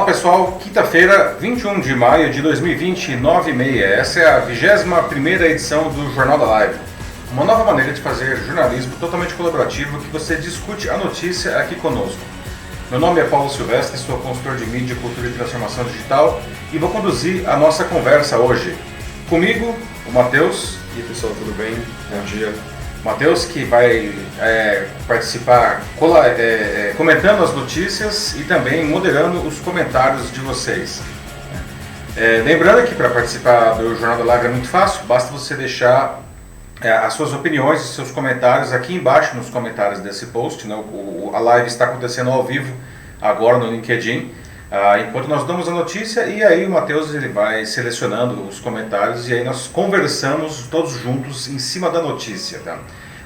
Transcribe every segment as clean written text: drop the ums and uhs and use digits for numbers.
pessoal, quinta-feira, 21 de maio de 2020, 9h30. Essa é a 21ª edição do Jornal da Live. Uma nova maneira de fazer jornalismo totalmente colaborativo que você discute a notícia aqui conosco. Meu nome é Paulo Silvestre, sou consultor de mídia, cultura e transformação digital e vou conduzir a nossa conversa hoje. Comigo, o Matheus. E aí, pessoal, tudo bem? Bom dia. Matheus, que vai participar comentando as notícias e também moderando os comentários de vocês. Lembrando que para participar do Jornal da Live é muito fácil, basta você deixar as suas opiniões e seus comentários aqui embaixo nos comentários desse post. Né? A live está acontecendo ao vivo agora no LinkedIn, enquanto nós damos a notícia, e aí o Matheus ele vai selecionando os comentários e aí nós conversamos todos juntos em cima da notícia. Tá?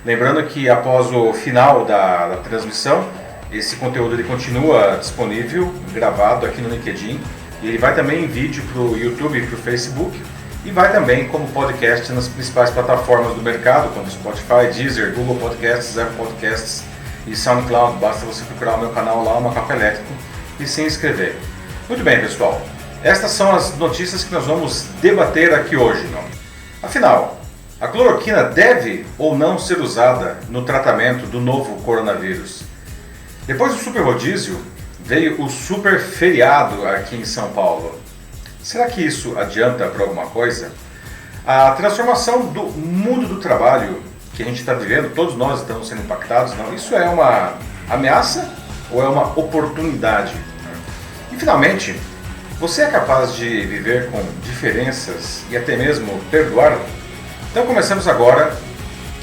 Lembrando que após o final da transmissão, esse conteúdo ele continua disponível, gravado aqui no LinkedIn, e ele vai também em vídeo para o YouTube e para o Facebook, e vai também como podcast nas principais plataformas do mercado, como Spotify, Deezer, Google Podcasts, Apple Podcasts e SoundCloud. Basta você procurar o meu canal lá, o Macaco Elétrico, e se inscrever. Muito bem, pessoal. Estas são as notícias que nós vamos debater aqui hoje. Não? Afinal, a cloroquina deve ou não ser usada no tratamento do novo coronavírus? Depois do super rodízio, veio o super feriado aqui em São Paulo. Será que isso adianta para alguma coisa? A transformação do mundo do trabalho que a gente está vivendo, todos nós estamos sendo impactados, não? Isso é uma ameaça ou é uma oportunidade? E finalmente, você é capaz de viver com diferenças e até mesmo perdoar? Então começamos agora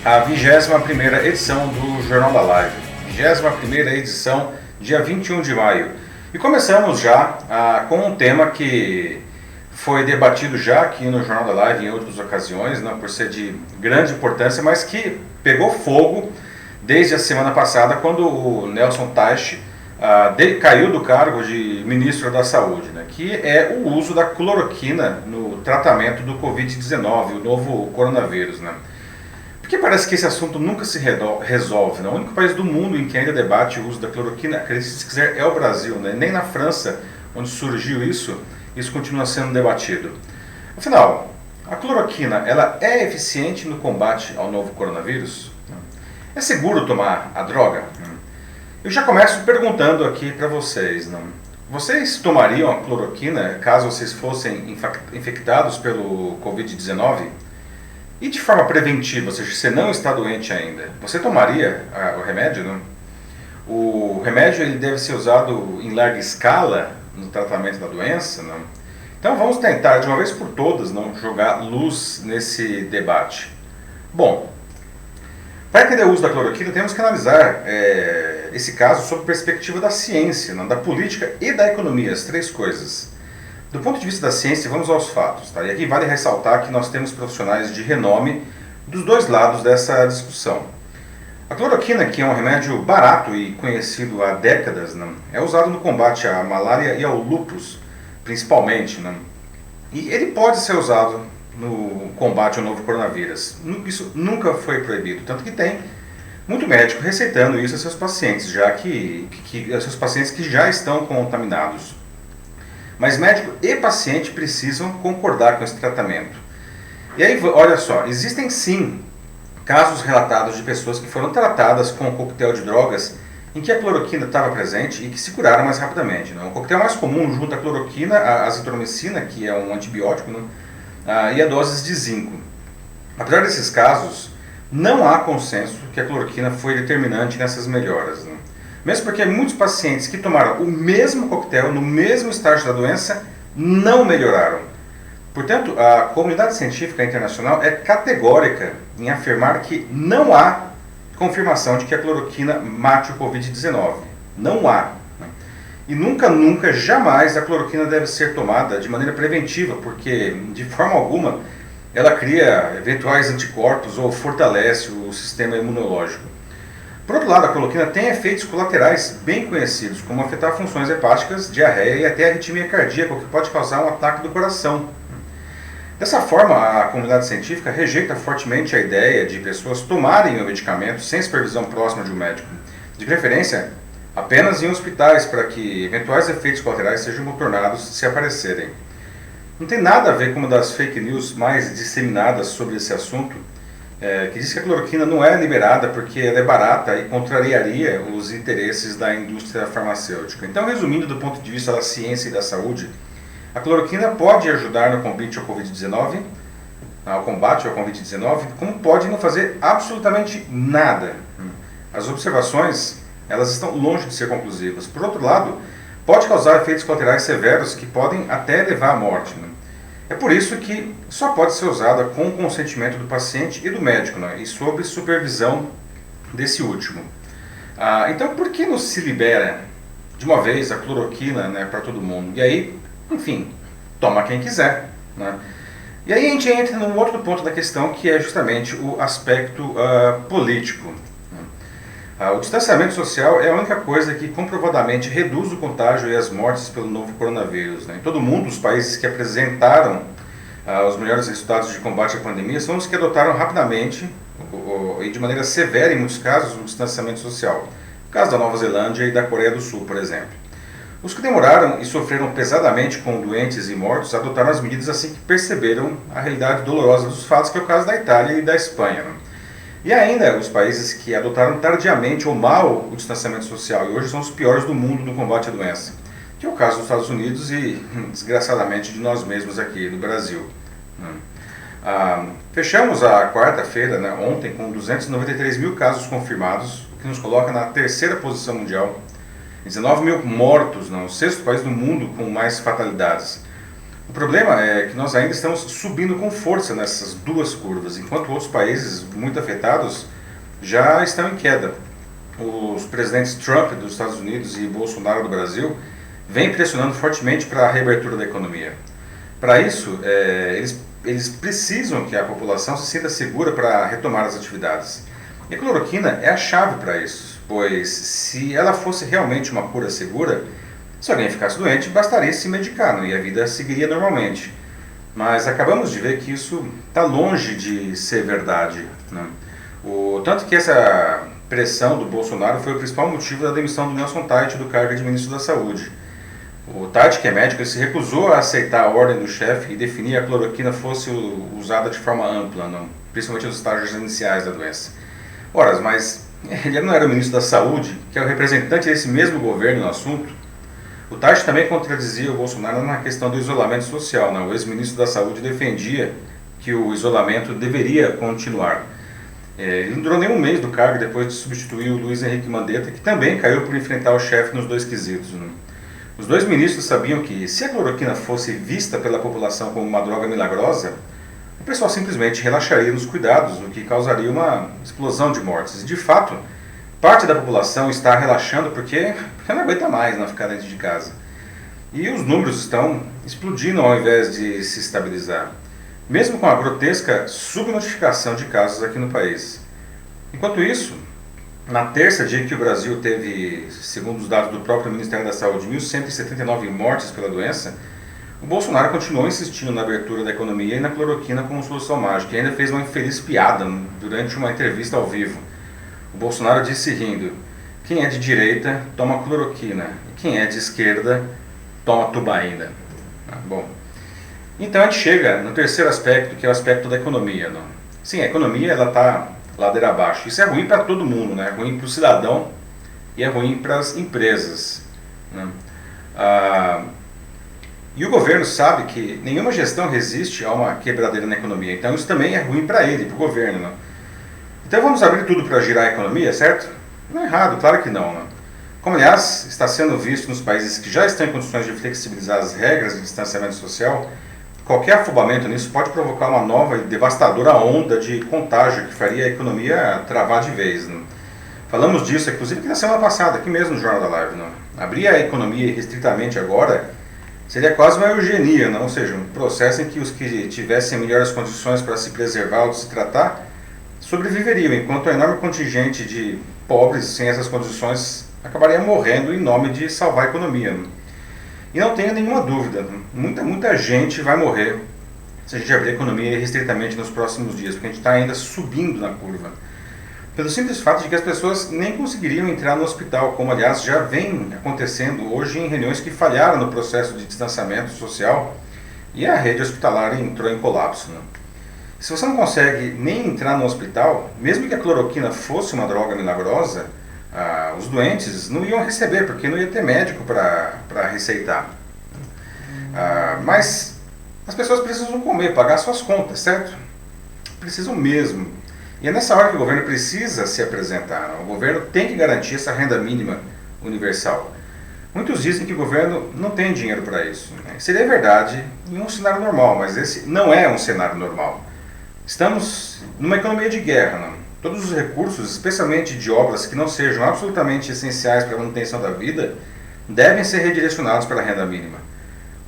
a 21ª edição do Jornal da Live. 21ª edição, dia 21 de maio. E começamos já com um tema que foi debatido já aqui no Jornal da Live em outras ocasiões, não, por ser de grande importância, mas que pegou fogo desde a semana passada, quando o Nelson Teich caiu do cargo de ministro da Saúde, né, que é o uso da cloroquina no tratamento do Covid-19, o novo coronavírus. Né? Porque parece que esse assunto nunca se resolve. Né? O único país do mundo em que ainda debate o uso da cloroquina, acredite se quiser, é o Brasil. Né? Nem na França, onde surgiu isso continua sendo debatido. Afinal, a cloroquina ela é eficiente no combate ao novo coronavírus? É seguro tomar a droga? Eu já começo perguntando aqui para vocês. Não? Vocês tomariam a cloroquina caso vocês fossem infectados pelo Covid-19? E de forma preventiva, ou seja, você não está doente ainda, você tomaria o remédio? Não? O remédio ele deve ser usado em larga escala no tratamento da doença? Não? Então vamos tentar, de uma vez por todas, não jogar luz nesse debate. Bom, para entender o uso da cloroquina, temos que analisar esse caso sob a perspectiva da ciência, não? Da política e da economia, as três coisas. Do ponto de vista da ciência, vamos aos fatos. Tá? E aqui vale ressaltar que nós temos profissionais de renome dos dois lados dessa discussão. A cloroquina, que é um remédio barato e conhecido há décadas, não? É usado no combate à malária e ao lúpus, principalmente. Não? E ele pode ser usado no combate ao novo coronavírus. Isso nunca foi proibido, tanto que tem muito médico receitando isso a seus pacientes, já que seus pacientes que já estão contaminados. Mas médico e paciente precisam concordar com esse tratamento. E aí, olha só, existem sim casos relatados de pessoas que foram tratadas com um coquetel de drogas em que a cloroquina estava presente e que se curaram mais rapidamente. Não? O coquetel mais comum junto à cloroquina, a azitromicina, que é um antibiótico, não? E a doses de zinco. Apesar desses casos, não há consenso que a cloroquina foi determinante nessas melhoras. Não? Mesmo porque muitos pacientes que tomaram o mesmo coquetel no mesmo estágio da doença não melhoraram. Portanto, a comunidade científica internacional é categórica em afirmar que não há confirmação de que a cloroquina mate o Covid-19. Não há. E nunca, jamais a cloroquina deve ser tomada de maneira preventiva, porque de forma alguma ela cria eventuais anticorpos ou fortalece o sistema imunológico. Por outro lado, a cloroquina tem efeitos colaterais bem conhecidos, como afetar funções hepáticas, diarreia e até arritmia cardíaca, o que pode causar um ataque do coração. Dessa forma, a comunidade científica rejeita fortemente a ideia de pessoas tomarem o medicamento sem supervisão próxima de um médico. De preferência, apenas em hospitais para que eventuais efeitos colaterais sejam contornados se aparecerem. Não tem nada a ver com uma das fake news mais disseminadas sobre esse assunto, que diz que a cloroquina não é liberada porque ela é barata e contrariaria os interesses da indústria farmacêutica. Então, resumindo do ponto de vista da ciência e da saúde, a cloroquina pode ajudar no combate ao Covid-19, como pode não fazer absolutamente nada. As observações, elas estão longe de ser conclusivas. Por outro lado, pode causar efeitos colaterais severos que podem até levar à morte. É por isso que só pode ser usada com o consentimento do paciente e do médico, e sob supervisão desse último. Então, por que não se libera de uma vez a cloroquina para todo mundo? E aí, enfim, toma quem quiser. E aí a gente entra num outro ponto da questão, que é justamente o aspecto político. O distanciamento social é a única coisa que comprovadamente reduz o contágio e as mortes pelo novo coronavírus. Em todo mundo, os países que apresentaram os melhores resultados de combate à pandemia são os que adotaram rapidamente e de maneira severa, em muitos casos, o distanciamento social. No caso da Nova Zelândia e da Coreia do Sul, por exemplo. Os que demoraram e sofreram pesadamente com doentes e mortos adotaram as medidas assim que perceberam a realidade dolorosa dos fatos, que é o caso da Itália e da Espanha. E ainda os países que adotaram tardiamente ou mal o distanciamento social e hoje são os piores do mundo no combate à doença, que é o caso dos Estados Unidos e, desgraçadamente, de nós mesmos aqui no Brasil. Fechamos a quarta-feira, ontem, com 293 mil casos confirmados, o que nos coloca na terceira posição mundial, 19 mil mortos, o sexto país do mundo com mais fatalidades. O problema é que nós ainda estamos subindo com força nessas duas curvas, enquanto outros países muito afetados já estão em queda. Os presidentes Trump dos Estados Unidos e Bolsonaro do Brasil vêm pressionando fortemente para a reabertura da economia. Para isso, eles precisam que a população se sinta segura para retomar as atividades. E a cloroquina é a chave para isso, pois se ela fosse realmente uma cura segura, se alguém ficasse doente, bastaria se medicar, e a vida seguiria normalmente. Mas acabamos de ver que isso está longe de ser verdade. Tanto que essa pressão do Bolsonaro foi o principal motivo da demissão do Nelson Teich do cargo de ministro da Saúde. O Teich, que é médico, ele se recusou a aceitar a ordem do chefe e definir que a cloroquina fosse usada de forma ampla, principalmente nos estágios iniciais da doença. Ora, mas ele não era o ministro da Saúde, que é o representante desse mesmo governo no assunto. O Teich também contradizia o Bolsonaro na questão do isolamento social. O ex-ministro da Saúde defendia que o isolamento deveria continuar. Ele não durou nem um mês do cargo depois de substituir o Luiz Henrique Mandetta, que também caiu por enfrentar o chefe nos dois quesitos. Os dois ministros sabiam que, se a cloroquina fosse vista pela população como uma droga milagrosa, o pessoal simplesmente relaxaria nos cuidados, o que causaria uma explosão de mortes. E, de fato, parte da população está relaxando porque não aguenta mais ficar dentro de casa. E os números estão explodindo ao invés de se estabilizar, mesmo com a grotesca subnotificação de casos aqui no país. Enquanto isso, na terça, dia que o Brasil teve, segundo os dados do próprio Ministério da Saúde, 1.179 mortes pela doença, o Bolsonaro continuou insistindo na abertura da economia e na cloroquina como solução mágica, e ainda fez uma infeliz piada durante uma entrevista ao vivo. O Bolsonaro disse rindo: quem é de direita toma cloroquina, e quem é de esquerda toma tubaína. Bom, então a gente chega no terceiro aspecto, que é o aspecto da economia. Sim, a economia está ladeira abaixo. Isso é ruim para todo mundo, é ruim para o cidadão e é ruim para as empresas. E o governo sabe que nenhuma gestão resiste a uma quebradeira na economia, então isso também é ruim para ele, para o governo. Então vamos abrir tudo para girar a economia, certo? Não é errado, claro que não. Como, aliás, está sendo visto nos países que já estão em condições de flexibilizar as regras de distanciamento social, qualquer afobamento nisso pode provocar uma nova e devastadora onda de contágio que faria a economia travar de vez. Falamos disso, inclusive, aqui na semana passada, aqui mesmo no Jornal da Live. Abrir a economia restritamente agora seria quase uma eugenia, ou seja, um processo em que os que tivessem melhores condições para se preservar ou se tratar sobreviveriam, enquanto a enorme contingente de pobres sem essas condições acabaria morrendo em nome de salvar a economia. E não tenha nenhuma dúvida, muita gente vai morrer se a gente abrir a economia restritamente nos próximos dias, porque a gente está ainda subindo na curva. pelo simples fato de que as pessoas nem conseguiriam entrar no hospital, como aliás já vem acontecendo hoje em reuniões que falharam no processo de distanciamento social e a rede hospitalar entrou em colapso. Né? Se você não consegue nem entrar no hospital, mesmo que a cloroquina fosse uma droga milagrosa, os doentes não iam receber, porque não ia ter médico para receitar. Mas as pessoas precisam comer, pagar suas contas, certo? Precisam mesmo. E é nessa hora que o governo precisa se apresentar. Né? O governo tem que garantir essa renda mínima universal. Muitos dizem que o governo não tem dinheiro para isso. Né? Seria verdade em um cenário normal, mas esse não é um cenário normal. Estamos numa economia de guerra. Né? Todos os recursos, especialmente de obras que não sejam absolutamente essenciais para a manutenção da vida, devem ser redirecionados para a renda mínima.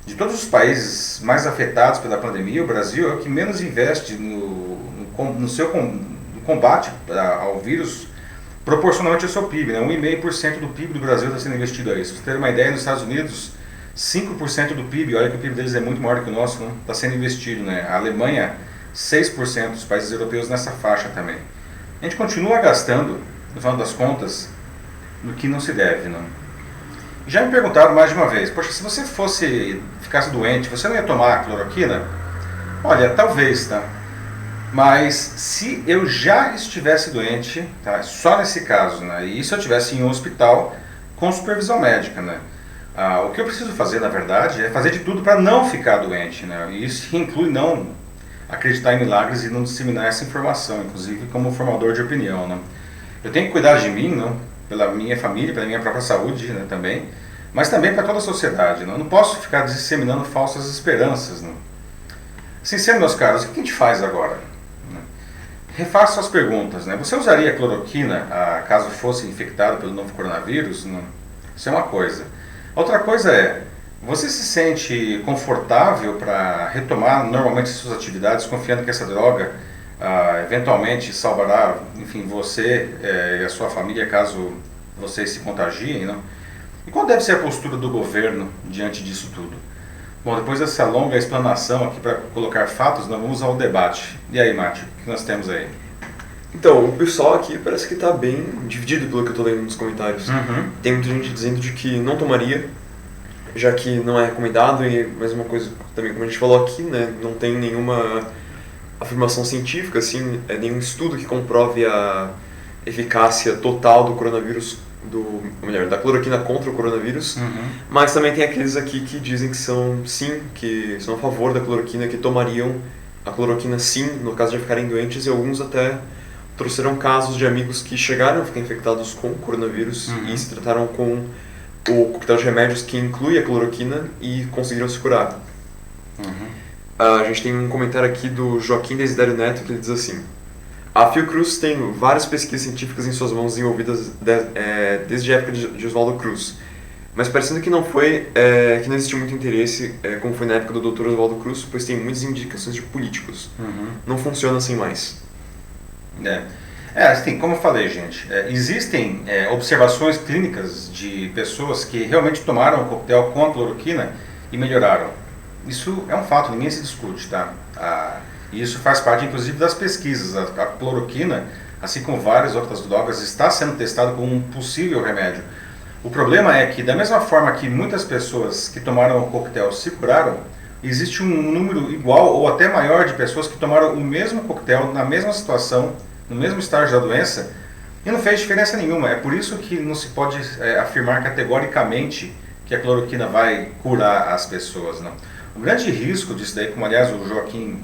De todos os países mais afetados pela pandemia, o Brasil é o que menos investe no seu combate ao vírus proporcionalmente ao seu PIB. Né? 1,5% do PIB do Brasil está sendo investido a isso. Para você ter uma ideia, nos Estados Unidos, 5% do PIB, olha que o PIB deles é muito maior que o nosso, né? Está sendo investido. Né? A Alemanha, 6%, os países europeus nessa faixa também. A gente continua gastando, no final das contas, no que não se deve. Não? Já me perguntaram mais de uma vez, poxa, se você ficasse doente, você não ia tomar cloroquina? Olha, talvez, tá? Mas se eu já estivesse doente, tá? Só nesse caso, né? E se eu estivesse em um hospital com supervisão médica, né? O que eu preciso fazer, na verdade, é fazer de tudo para não ficar doente, né? E isso inclui não acreditar em milagres e não disseminar essa informação, inclusive como formador de opinião, né? Eu tenho que cuidar de mim, não? Pela minha família, pela minha própria saúde, né, também, mas também para toda a sociedade. Não? Eu não posso ficar disseminando falsas esperanças. Não? Sincero, meus caros, o que a gente faz agora? Refaça as perguntas. Né? Você usaria a cloroquina caso fosse infectado pelo novo coronavírus? Não? Isso é uma coisa. Outra coisa é, você se sente confortável para retomar normalmente suas atividades, confiando que essa droga eventualmente salvará, enfim, você e a sua família caso vocês se contagiem, não? E qual deve ser a postura do governo diante disso tudo? Bom, depois dessa longa explanação aqui para colocar fatos, nós vamos ao debate. E aí, Márcio, o que nós temos aí? Então, o pessoal aqui parece que está bem dividido pelo que eu estou lendo nos comentários. Tem muita gente dizendo de que não tomaria, já que não é recomendado, e mais uma coisa também, como a gente falou aqui, né, não tem nenhuma afirmação científica, assim, nenhum estudo que comprove a eficácia total do coronavírus, da cloroquina contra o coronavírus, mas também tem aqueles aqui que dizem que são a favor da cloroquina, que tomariam a cloroquina sim, no caso de ficarem doentes, e alguns até trouxeram casos de amigos que chegaram a ficar infectados com o coronavírus e se trataram com o coquetel de remédios que inclui a cloroquina e conseguiram se curar. A gente tem um comentário aqui do Joaquim Desiderio Neto que ele diz assim: a Fiocruz tem várias pesquisas científicas em suas mãos desenvolvidas desde a época de Oswaldo Cruz, mas parecendo que não existiu muito interesse, como foi na época do Dr. Oswaldo Cruz, pois tem muitas indicações de políticos. Não funciona assim mais. Assim, como eu falei, gente, existem observações clínicas de pessoas que realmente tomaram o coquetel com a cloroquina e melhoraram. Isso é um fato, ninguém se discute, tá? E isso faz parte, inclusive, das pesquisas. A cloroquina, assim como várias outras drogas, está sendo testada como um possível remédio. O problema é que, da mesma forma que muitas pessoas que tomaram o coquetel se curaram, existe um número igual ou até maior de pessoas que tomaram o mesmo coquetel, na mesma situação, no mesmo estágio da doença, e não fez diferença nenhuma. É por isso que não se pode afirmar categoricamente que a cloroquina vai curar as pessoas, não. O grande risco disso daí, como aliás o Joaquim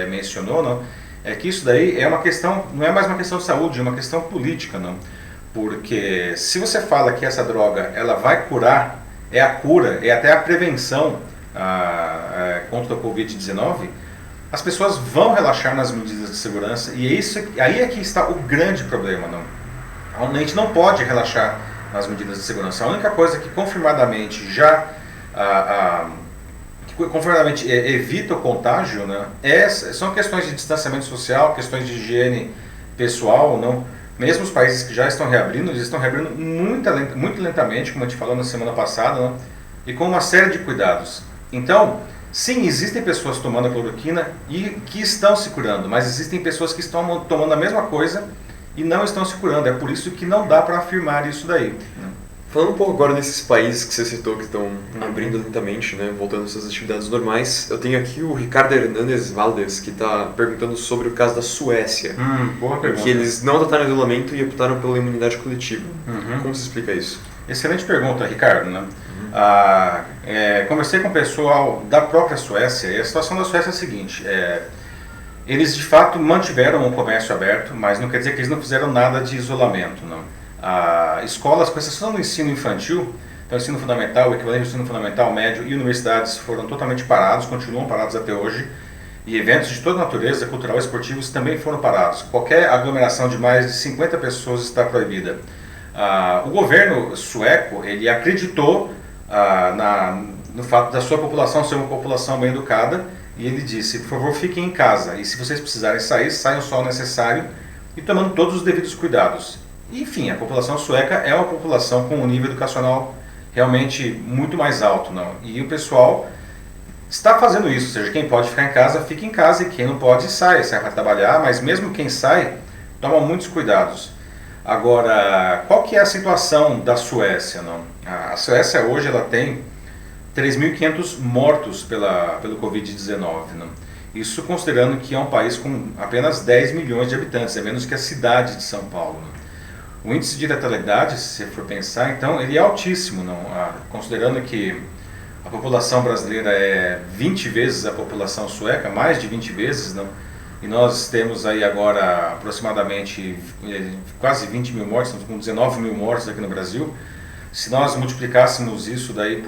mencionou, não, é que isso daí é uma questão, não é mais uma questão de saúde, é uma questão política, não. Porque se você fala que essa droga ela vai curar, é a cura, é até a prevenção contra a Covid-19, as pessoas vão relaxar nas medidas de segurança e aí é que está o grande problema, não. A gente não pode relaxar nas medidas de segurança. A única coisa que confirmadamente evita o contágio, né, são questões de distanciamento social, questões de higiene pessoal, não. Mesmo os países que já estão reabrindo, eles estão reabrindo muito lentamente, como a gente falou na semana passada, não, e com uma série de cuidados. Então, sim, existem pessoas tomando a cloroquina e que estão se curando, mas existem pessoas que estão tomando a mesma coisa e não estão se curando. É por isso que não dá para afirmar isso daí, né? Falando um pouco agora desses países que você citou que estão abrindo lentamente, né, voltando às suas atividades normais, eu tenho aqui o Ricardo Hernandes Valdes, que está perguntando sobre o caso da Suécia. Boa pergunta. Que eles não adotaram isolamento e optaram pela imunidade coletiva. Como se explica isso? Excelente pergunta, Ricardo, né? Conversei com o pessoal da própria Suécia e a situação da Suécia é a seguinte: eles de fato mantiveram o comércio aberto, mas não quer dizer que eles não fizeram nada de isolamento, não. Escolas, com exceção do ensino infantil, então ensino fundamental, o equivalente ao ensino fundamental, médio e universidades foram totalmente parados, continuam parados até hoje, e eventos de toda natureza, cultural e esportivos também foram parados. Qualquer aglomeração de mais de 50 pessoas está proibida. O governo sueco, ele acreditou no fato da sua população ser uma população bem educada, e ele disse: por favor, fiquem em casa, e se vocês precisarem sair, saiam só o necessário e tomando todos os devidos cuidados. Enfim, a população sueca é uma população com um nível educacional realmente muito mais alto, não? E o pessoal está fazendo isso, ou seja, quem pode ficar em casa, fica em casa, e quem não pode, sai para trabalhar, mas mesmo quem sai, toma muitos cuidados. Agora, qual que é a situação da Suécia, não? A Suécia hoje ela tem 3.500 mortos pelo Covid-19, não? Isso considerando que é um país com apenas 10 milhões de habitantes, é menos que a cidade de São Paulo, não? O índice de letalidade, se você for pensar, então, ele é altíssimo, não? Considerando que a população brasileira é 20 vezes a população sueca, mais de 20 vezes, não? E nós temos aí agora aproximadamente quase 20 mil mortes, estamos com 19 mil mortes aqui no Brasil. Se nós multiplicássemos isso daí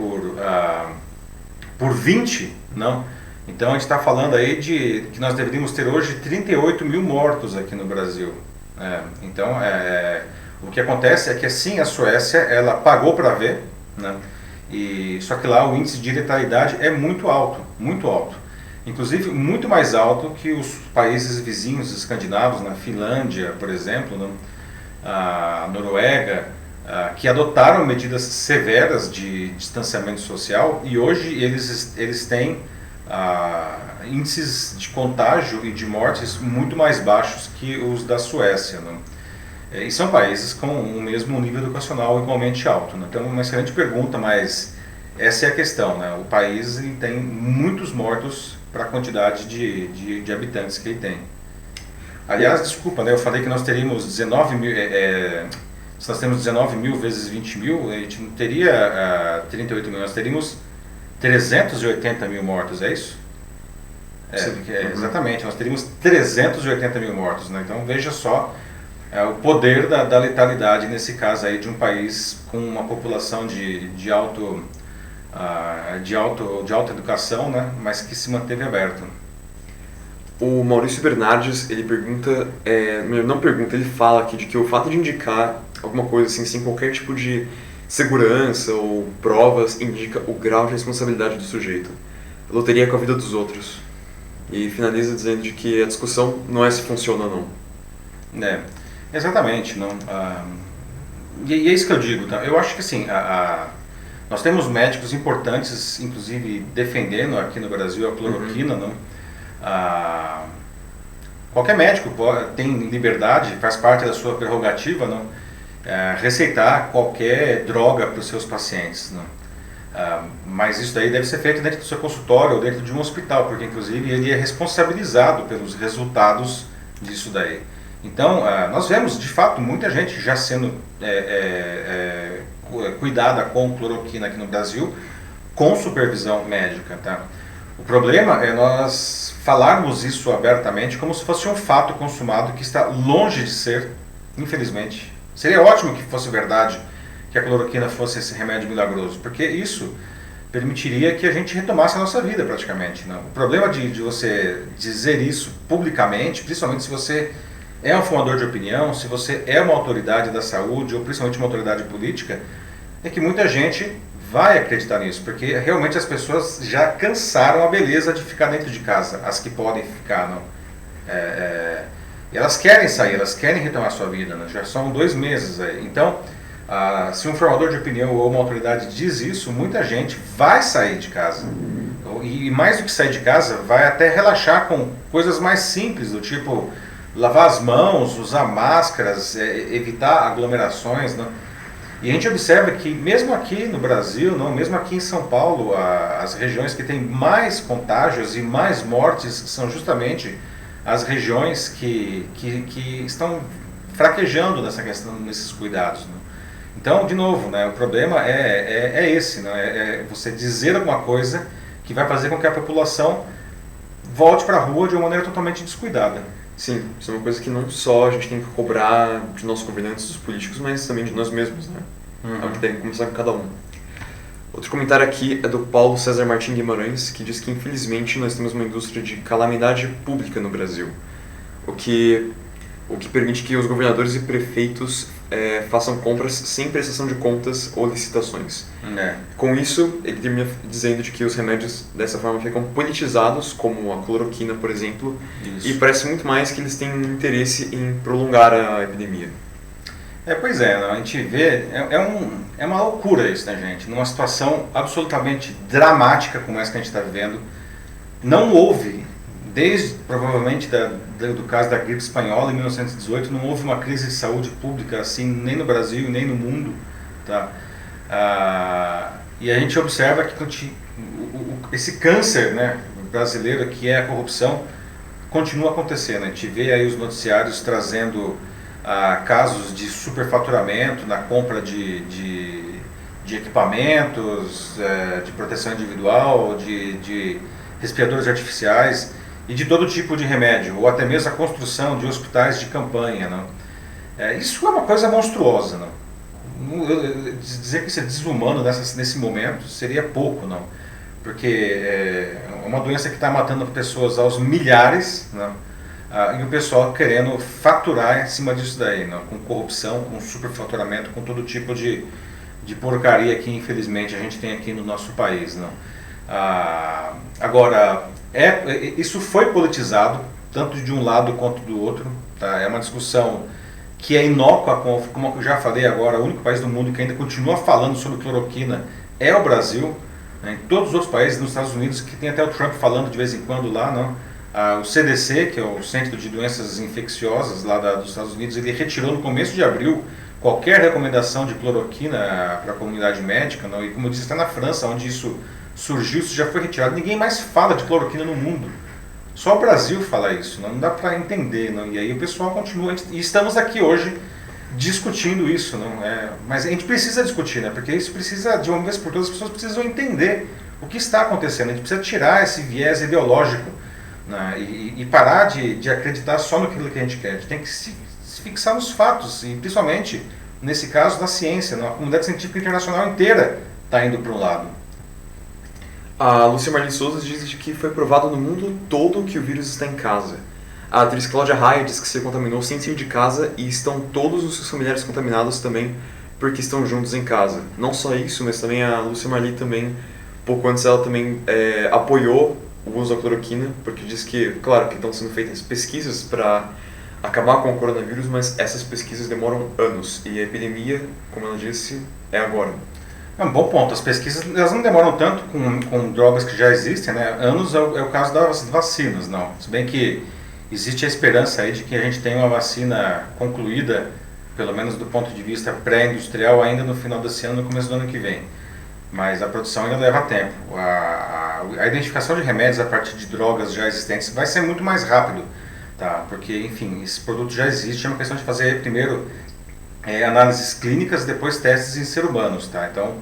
por 20, não? Então a gente está falando aí de que nós deveríamos ter hoje 38 mil mortos aqui no Brasil. O que acontece é que assim a Suécia ela pagou para ver, né? Só que lá o índice de letalidade é muito alto, inclusive muito mais alto que os países vizinhos escandinavos, na Finlândia, por exemplo, né? A Noruega, que adotaram medidas severas de distanciamento social, e hoje eles têm índices de contágio e de mortes muito mais baixos que os da Suécia, né? E são países com o mesmo nível educacional igualmente alto, né? Então, uma excelente pergunta, mas essa é a questão, né? O país tem muitos mortos para a quantidade de habitantes que ele tem. Aliás, desculpa, né? Eu falei que nós teríamos 19 mil, se nós temos 19 mil vezes 20 mil, a gente não teria 38 mil, nós teríamos 380 mil mortos, é isso? Exatamente, nós teríamos 380 mil mortos, né? Então veja só o poder da letalidade nesse caso aí de um país com uma população de alta educação, né? Mas que se manteve aberto. O Maurício Bernardes, ele pergunta, ele fala aqui de que o fato de indicar alguma coisa assim, sem qualquer tipo de segurança ou provas, indica o grau de responsabilidade do sujeito. A loteria é com a vida dos outros. E finaliza dizendo de que a discussão não é se funciona ou não. Exatamente. Não, e é isso que eu digo. Tá? Eu acho que assim, nós temos médicos importantes, inclusive defendendo aqui no Brasil a cloroquina. Não? Qualquer médico tem liberdade, faz parte da sua prerrogativa, não? Receitar qualquer droga para os seus pacientes. Não? Mas isso daí deve ser feito dentro do seu consultório ou dentro de um hospital, porque inclusive ele é responsabilizado pelos resultados disso daí. Então, nós vemos de fato muita gente já sendo cuidada com cloroquina aqui no Brasil, com supervisão médica. Tá? O problema é nós falarmos isso abertamente como se fosse um fato consumado que está longe de ser, infelizmente. Seria ótimo que fosse verdade que a cloroquina fosse esse remédio milagroso, porque isso permitiria que a gente retomasse a nossa vida praticamente. Não? O problema de você dizer isso publicamente, principalmente se você é um formador de opinião, se você é uma autoridade da saúde ou principalmente uma autoridade política, é que muita gente vai acreditar nisso, porque realmente as pessoas já cansaram a beleza de ficar dentro de casa, as que podem ficar, não? E elas querem sair, elas querem retomar a sua vida, né? Já são 2 meses aí. Então, se um formador de opinião ou uma autoridade diz isso, muita gente vai sair de casa. E mais do que sair de casa, vai até relaxar com coisas mais simples, do tipo lavar as mãos, usar máscaras, evitar aglomerações, né? E a gente observa que mesmo aqui no Brasil, não, mesmo aqui em São Paulo, as regiões que têm mais contágios e mais mortes são justamente as regiões que estão fraquejando nessa questão, nesses cuidados, né? Então, de novo, né, o problema é esse, né, é você dizer alguma coisa que vai fazer com que a população volte para a rua de uma maneira totalmente descuidada. Sim, isso é uma coisa que não só a gente tem que cobrar de nossos governantes, dos políticos, mas também de nós mesmos, né? É o que tem que começar com cada um. Outro comentário aqui é do Paulo César Martim Guimarães, que diz que infelizmente nós temos uma indústria de calamidade pública no Brasil, o que permite que os governadores e prefeitos façam compras sem prestação de contas ou licitações. Com isso, ele termina dizendo de que os remédios dessa forma ficam politizados, como a cloroquina, por exemplo, e parece muito mais que eles têm interesse em prolongar a epidemia. Pois é, a gente vê, é uma loucura isso, né, gente? Numa situação absolutamente dramática como essa que a gente está vivendo, não houve, desde provavelmente do caso da gripe espanhola em 1918, não houve uma crise de saúde pública assim, nem no Brasil nem no mundo, tá? E a gente observa que esse câncer, né, brasileiro, que é a corrupção, continua acontecendo. A gente vê aí os noticiários trazendo casos de superfaturamento na compra de equipamentos, de proteção individual, de respiradores artificiais e de todo tipo de remédio, ou até mesmo a construção de hospitais de campanha, não? Isso é uma coisa monstruosa, não? Dizer que isso é desumano nesse momento seria pouco, não? Porque é uma doença que está matando pessoas aos milhares, não? E o pessoal querendo faturar em cima disso daí, não? Com corrupção, com superfaturamento, com todo tipo de porcaria que infelizmente a gente tem aqui no nosso país, não? Agora, isso foi politizado, tanto de um lado quanto do outro, tá? É uma discussão que é inócua, como eu já falei agora, o único país do mundo que ainda continua falando sobre cloroquina é o Brasil, né? Em todos os outros países, nos Estados Unidos, que tem até o Trump falando de vez em quando lá, não? O CDC, que é o Centro de Doenças Infecciosas lá dos Estados Unidos, ele retirou no começo de abril qualquer recomendação de cloroquina para a comunidade médica, não? E como eu disse, está na França, onde isso surgiu, isso já foi retirado. Ninguém mais fala de cloroquina no mundo. Só o Brasil fala isso, não dá para entender, não? E aí o pessoal continua, e estamos aqui hoje discutindo isso, não? Mas a gente precisa discutir, né? Porque isso precisa, de uma vez por todas, as pessoas precisam entender o que está acontecendo. A gente precisa tirar esse viés ideológico, né? E parar de acreditar só naquilo que a gente quer. A gente tem que se fixar nos fatos, e principalmente, nesse caso, na ciência, né? A comunidade científica internacional inteira está indo para um lado. A Lúcia Marli Souza diz que foi provado no mundo todo que o vírus está em casa. A atriz Cláudia Raia diz que se contaminou sem sair de casa e estão todos os seus familiares contaminados também porque estão juntos em casa. Não só isso, mas também a Lúcia Marli também, pouco antes ela também apoiou o uso da cloroquina, porque diz que, claro, que estão sendo feitas pesquisas para acabar com o coronavírus, mas essas pesquisas demoram anos e a epidemia, como ela disse, é agora. É um bom ponto. As pesquisas elas não demoram tanto com drogas que já existem, né? Anos é o caso das vacinas, não. Se bem que existe a esperança aí de que a gente tenha uma vacina concluída, pelo menos do ponto de vista pré-industrial, ainda no final desse ano, no começo do ano que vem. Mas a produção ainda leva tempo. A identificação de remédios a partir de drogas já existentes vai ser muito mais rápido, tá? Porque, enfim, esse produto já existe, é uma questão de fazer primeiro análises clínicas, depois testes em seres humanos, tá? Então,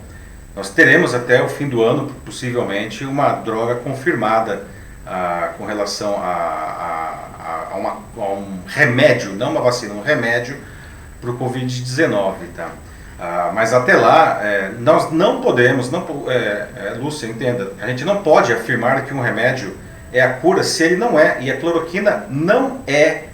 nós teremos até o fim do ano, possivelmente, uma droga confirmada com relação a um remédio, não uma vacina, um remédio para o Covid-19, tá? Mas até lá, nós não podemos, Lúcia, entenda, a gente não pode afirmar que um remédio é a cura se ele não é, e a cloroquina não é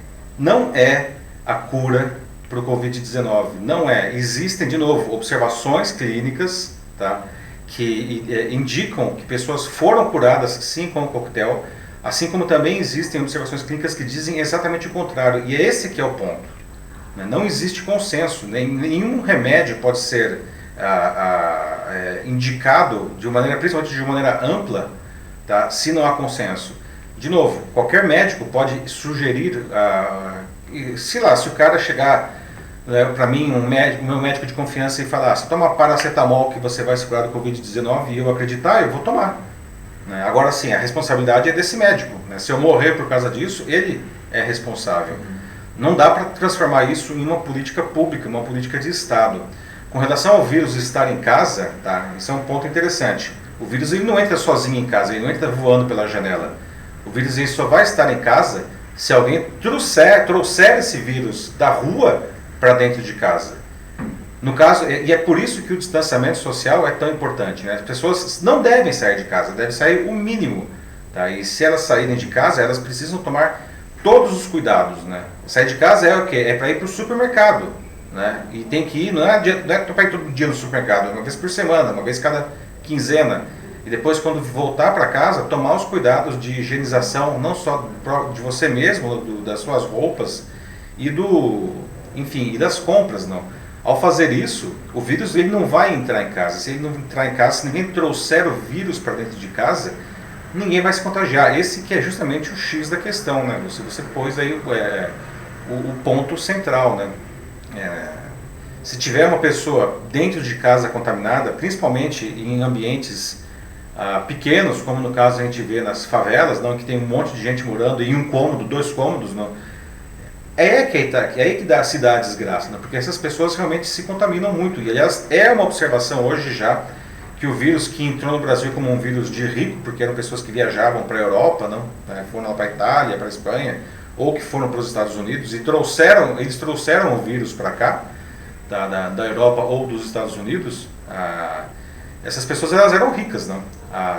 a cura para o Covid-19, não é. Existem, de novo, observações clínicas, tá, que indicam que pessoas foram curadas sim com o coquetel, assim como também existem observações clínicas que dizem exatamente o contrário, e é esse que é o ponto. Não existe consenso, nenhum remédio pode ser indicado de uma maneira, principalmente de uma maneira ampla, tá, se não há consenso. de novo, qualquer médico pode sugerir, sei lá, se o cara chegar para mim, meu médico de confiança e falar, se toma paracetamol que você vai se curar do Covid-19 e eu acreditar, eu vou tomar. Né? Agora sim, a responsabilidade é desse médico. Né? Se eu morrer por causa disso, ele é responsável. Não dá para transformar isso em uma política pública, uma política de Estado. Com relação ao vírus estar em casa, tá? Isso é um ponto interessante. O vírus ele não entra sozinho em casa, ele não entra voando pela janela. O vírus ele só vai estar em casa se alguém trouxer esse vírus da rua para dentro de casa. No caso, e é por isso que o distanciamento social é tão importante. Né? As pessoas não devem sair de casa, devem sair o mínimo. Tá? E se elas saírem de casa, elas precisam tomar todos os cuidados. Né? Sair de casa é o quê? É para ir para o supermercado. Né? E tem que ir, não é para ir todo dia no supermercado, é uma vez por semana, uma vez cada quinzena. E depois, quando voltar para casa, tomar os cuidados de higienização, não só de você mesmo, das suas roupas e e das compras, não. Ao fazer isso, o vírus ele não vai entrar em casa. Se ele não entrar em casa, se ninguém trouxer o vírus para dentro de casa, ninguém vai se contagiar. Esse que é justamente o X da questão, né? Você pôs aí o ponto central, né? Se tiver uma pessoa dentro de casa contaminada, principalmente em ambientes pequenos, como no caso a gente vê nas favelas, não, que tem um monte de gente morando em um cômodo, 2 cômodos, não. É aí que se dá a desgraça, né? Porque essas pessoas realmente se contaminam muito. E, aliás, é uma observação hoje já que o vírus que entrou no Brasil como um vírus de rico, porque eram pessoas que viajavam para a Europa, não? Foram lá para a Itália, para a Espanha, ou que foram para os Estados Unidos e eles trouxeram o vírus para cá, da Europa ou dos Estados Unidos. Essas pessoas elas eram ricas, não?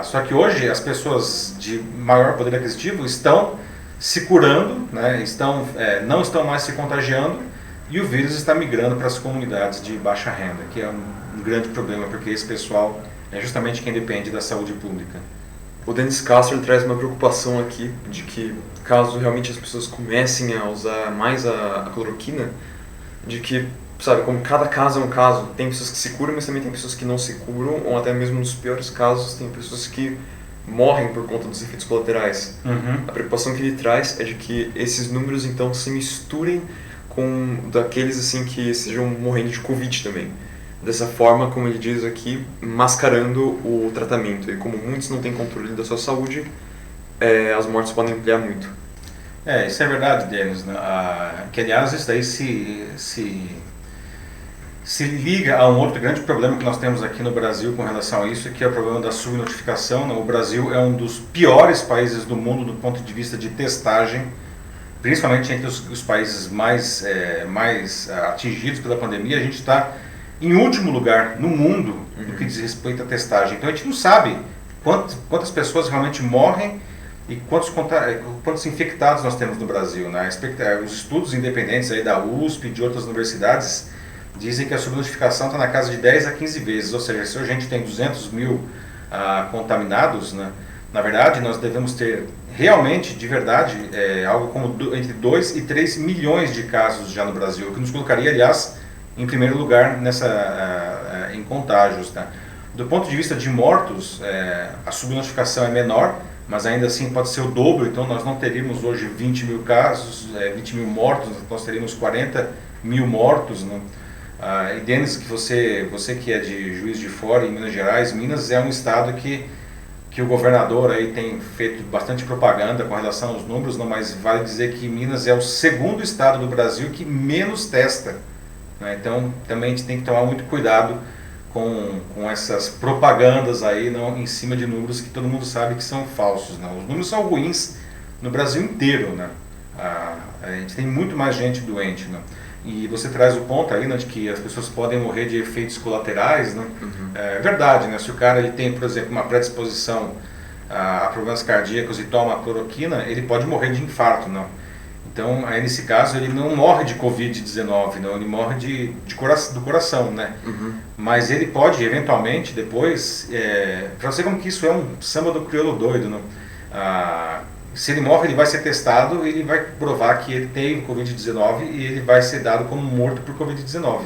Só que hoje as pessoas de maior poder aquisitivo estão se curando, né? Não estão mais se contagiando e o vírus está migrando para as comunidades de baixa renda, que é um grande problema, porque esse pessoal é justamente quem depende da saúde pública. O Dennis Castro traz uma preocupação aqui de que caso realmente as pessoas comecem a usar mais a cloroquina, de que, sabe, como cada caso é um caso, tem pessoas que se curam, mas também tem pessoas que não se curam, ou até mesmo nos piores casos tem pessoas que morrem por conta dos efeitos colaterais. A preocupação que ele traz é de que esses números então se misturem com daqueles assim que estejam morrendo de Covid também. Dessa forma, como ele diz aqui, mascarando o tratamento. E como muitos não têm controle da sua saúde, as mortes podem ampliar muito. Isso é verdade, Denis. Né? Que aliás isso daí se liga a um outro grande problema que nós temos aqui no Brasil com relação a isso, que é o problema da subnotificação. O Brasil é um dos piores países do mundo do ponto de vista de testagem, principalmente entre os países mais atingidos pela pandemia. A gente está em último lugar no mundo no que diz respeito à testagem. Então a gente não sabe quantas pessoas realmente morrem e quantos infectados nós temos no Brasil. Né? Os estudos independentes aí da USP e de outras universidades dizem que a subnotificação está na casa de 10 a 15 vezes, ou seja, se a gente tem 200 mil contaminados, né, na verdade nós devemos ter realmente, de verdade, algo como entre 2 e 3 milhões de casos já no Brasil, o que nos colocaria, aliás, em primeiro lugar em contágios. Tá? Do ponto de vista de mortos, a subnotificação é menor, mas ainda assim pode ser o dobro, então nós não teríamos hoje 20 mil casos, 20 mil mortos, nós teríamos 40 mil mortos, né? E Denis, que você que é de Juiz de Fora, em Minas Gerais, Minas é um estado que o governador aí tem feito bastante propaganda com relação aos números, não, mas vale dizer que Minas é o segundo estado do Brasil que menos testa. Né? Então também a gente tem que tomar muito cuidado com essas propagandas aí, não, em cima de números que todo mundo sabe que são falsos. Não? Os números são ruins no Brasil inteiro. Né? A gente tem muito mais gente doente. Né? E você traz o ponto aí, né, de que as pessoas podem morrer de efeitos colaterais, né? É verdade, né? Se o cara ele tem, por exemplo, uma predisposição a problemas cardíacos e toma cloroquina, ele pode morrer de infarto, não? Então, aí nesse caso, ele não morre de Covid-19, não? Ele morre do coração, né? Mas ele pode, eventualmente, depois, para você como que isso é um samba do crioulo doido, não? Se ele morre, ele vai ser testado e ele vai provar que ele tem Covid-19 e ele vai ser dado como morto por Covid-19.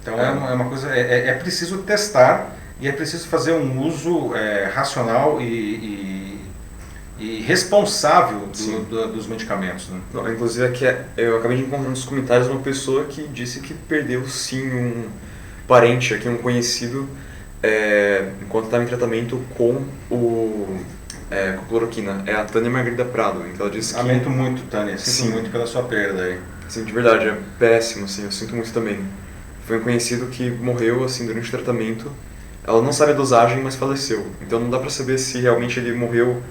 Então é uma coisa, é preciso testar e é preciso fazer um uso racional e e responsável dos medicamentos. Né? Não, inclusive aqui eu acabei de encontrar nos comentários uma pessoa que disse que perdeu sim um parente, aqui um conhecido, enquanto estava em tratamento com com cloroquina. É a Tânia Margarida Prado. Então ela disse que... Lamento muito, Tânia. Sinto muito pela sua perda aí. Sim, de verdade, é péssimo, assim, eu sinto muito também. Foi um conhecido que morreu, assim, durante o tratamento. Ela não sabe a dosagem, mas faleceu. Então não dá pra saber se realmente ele morreu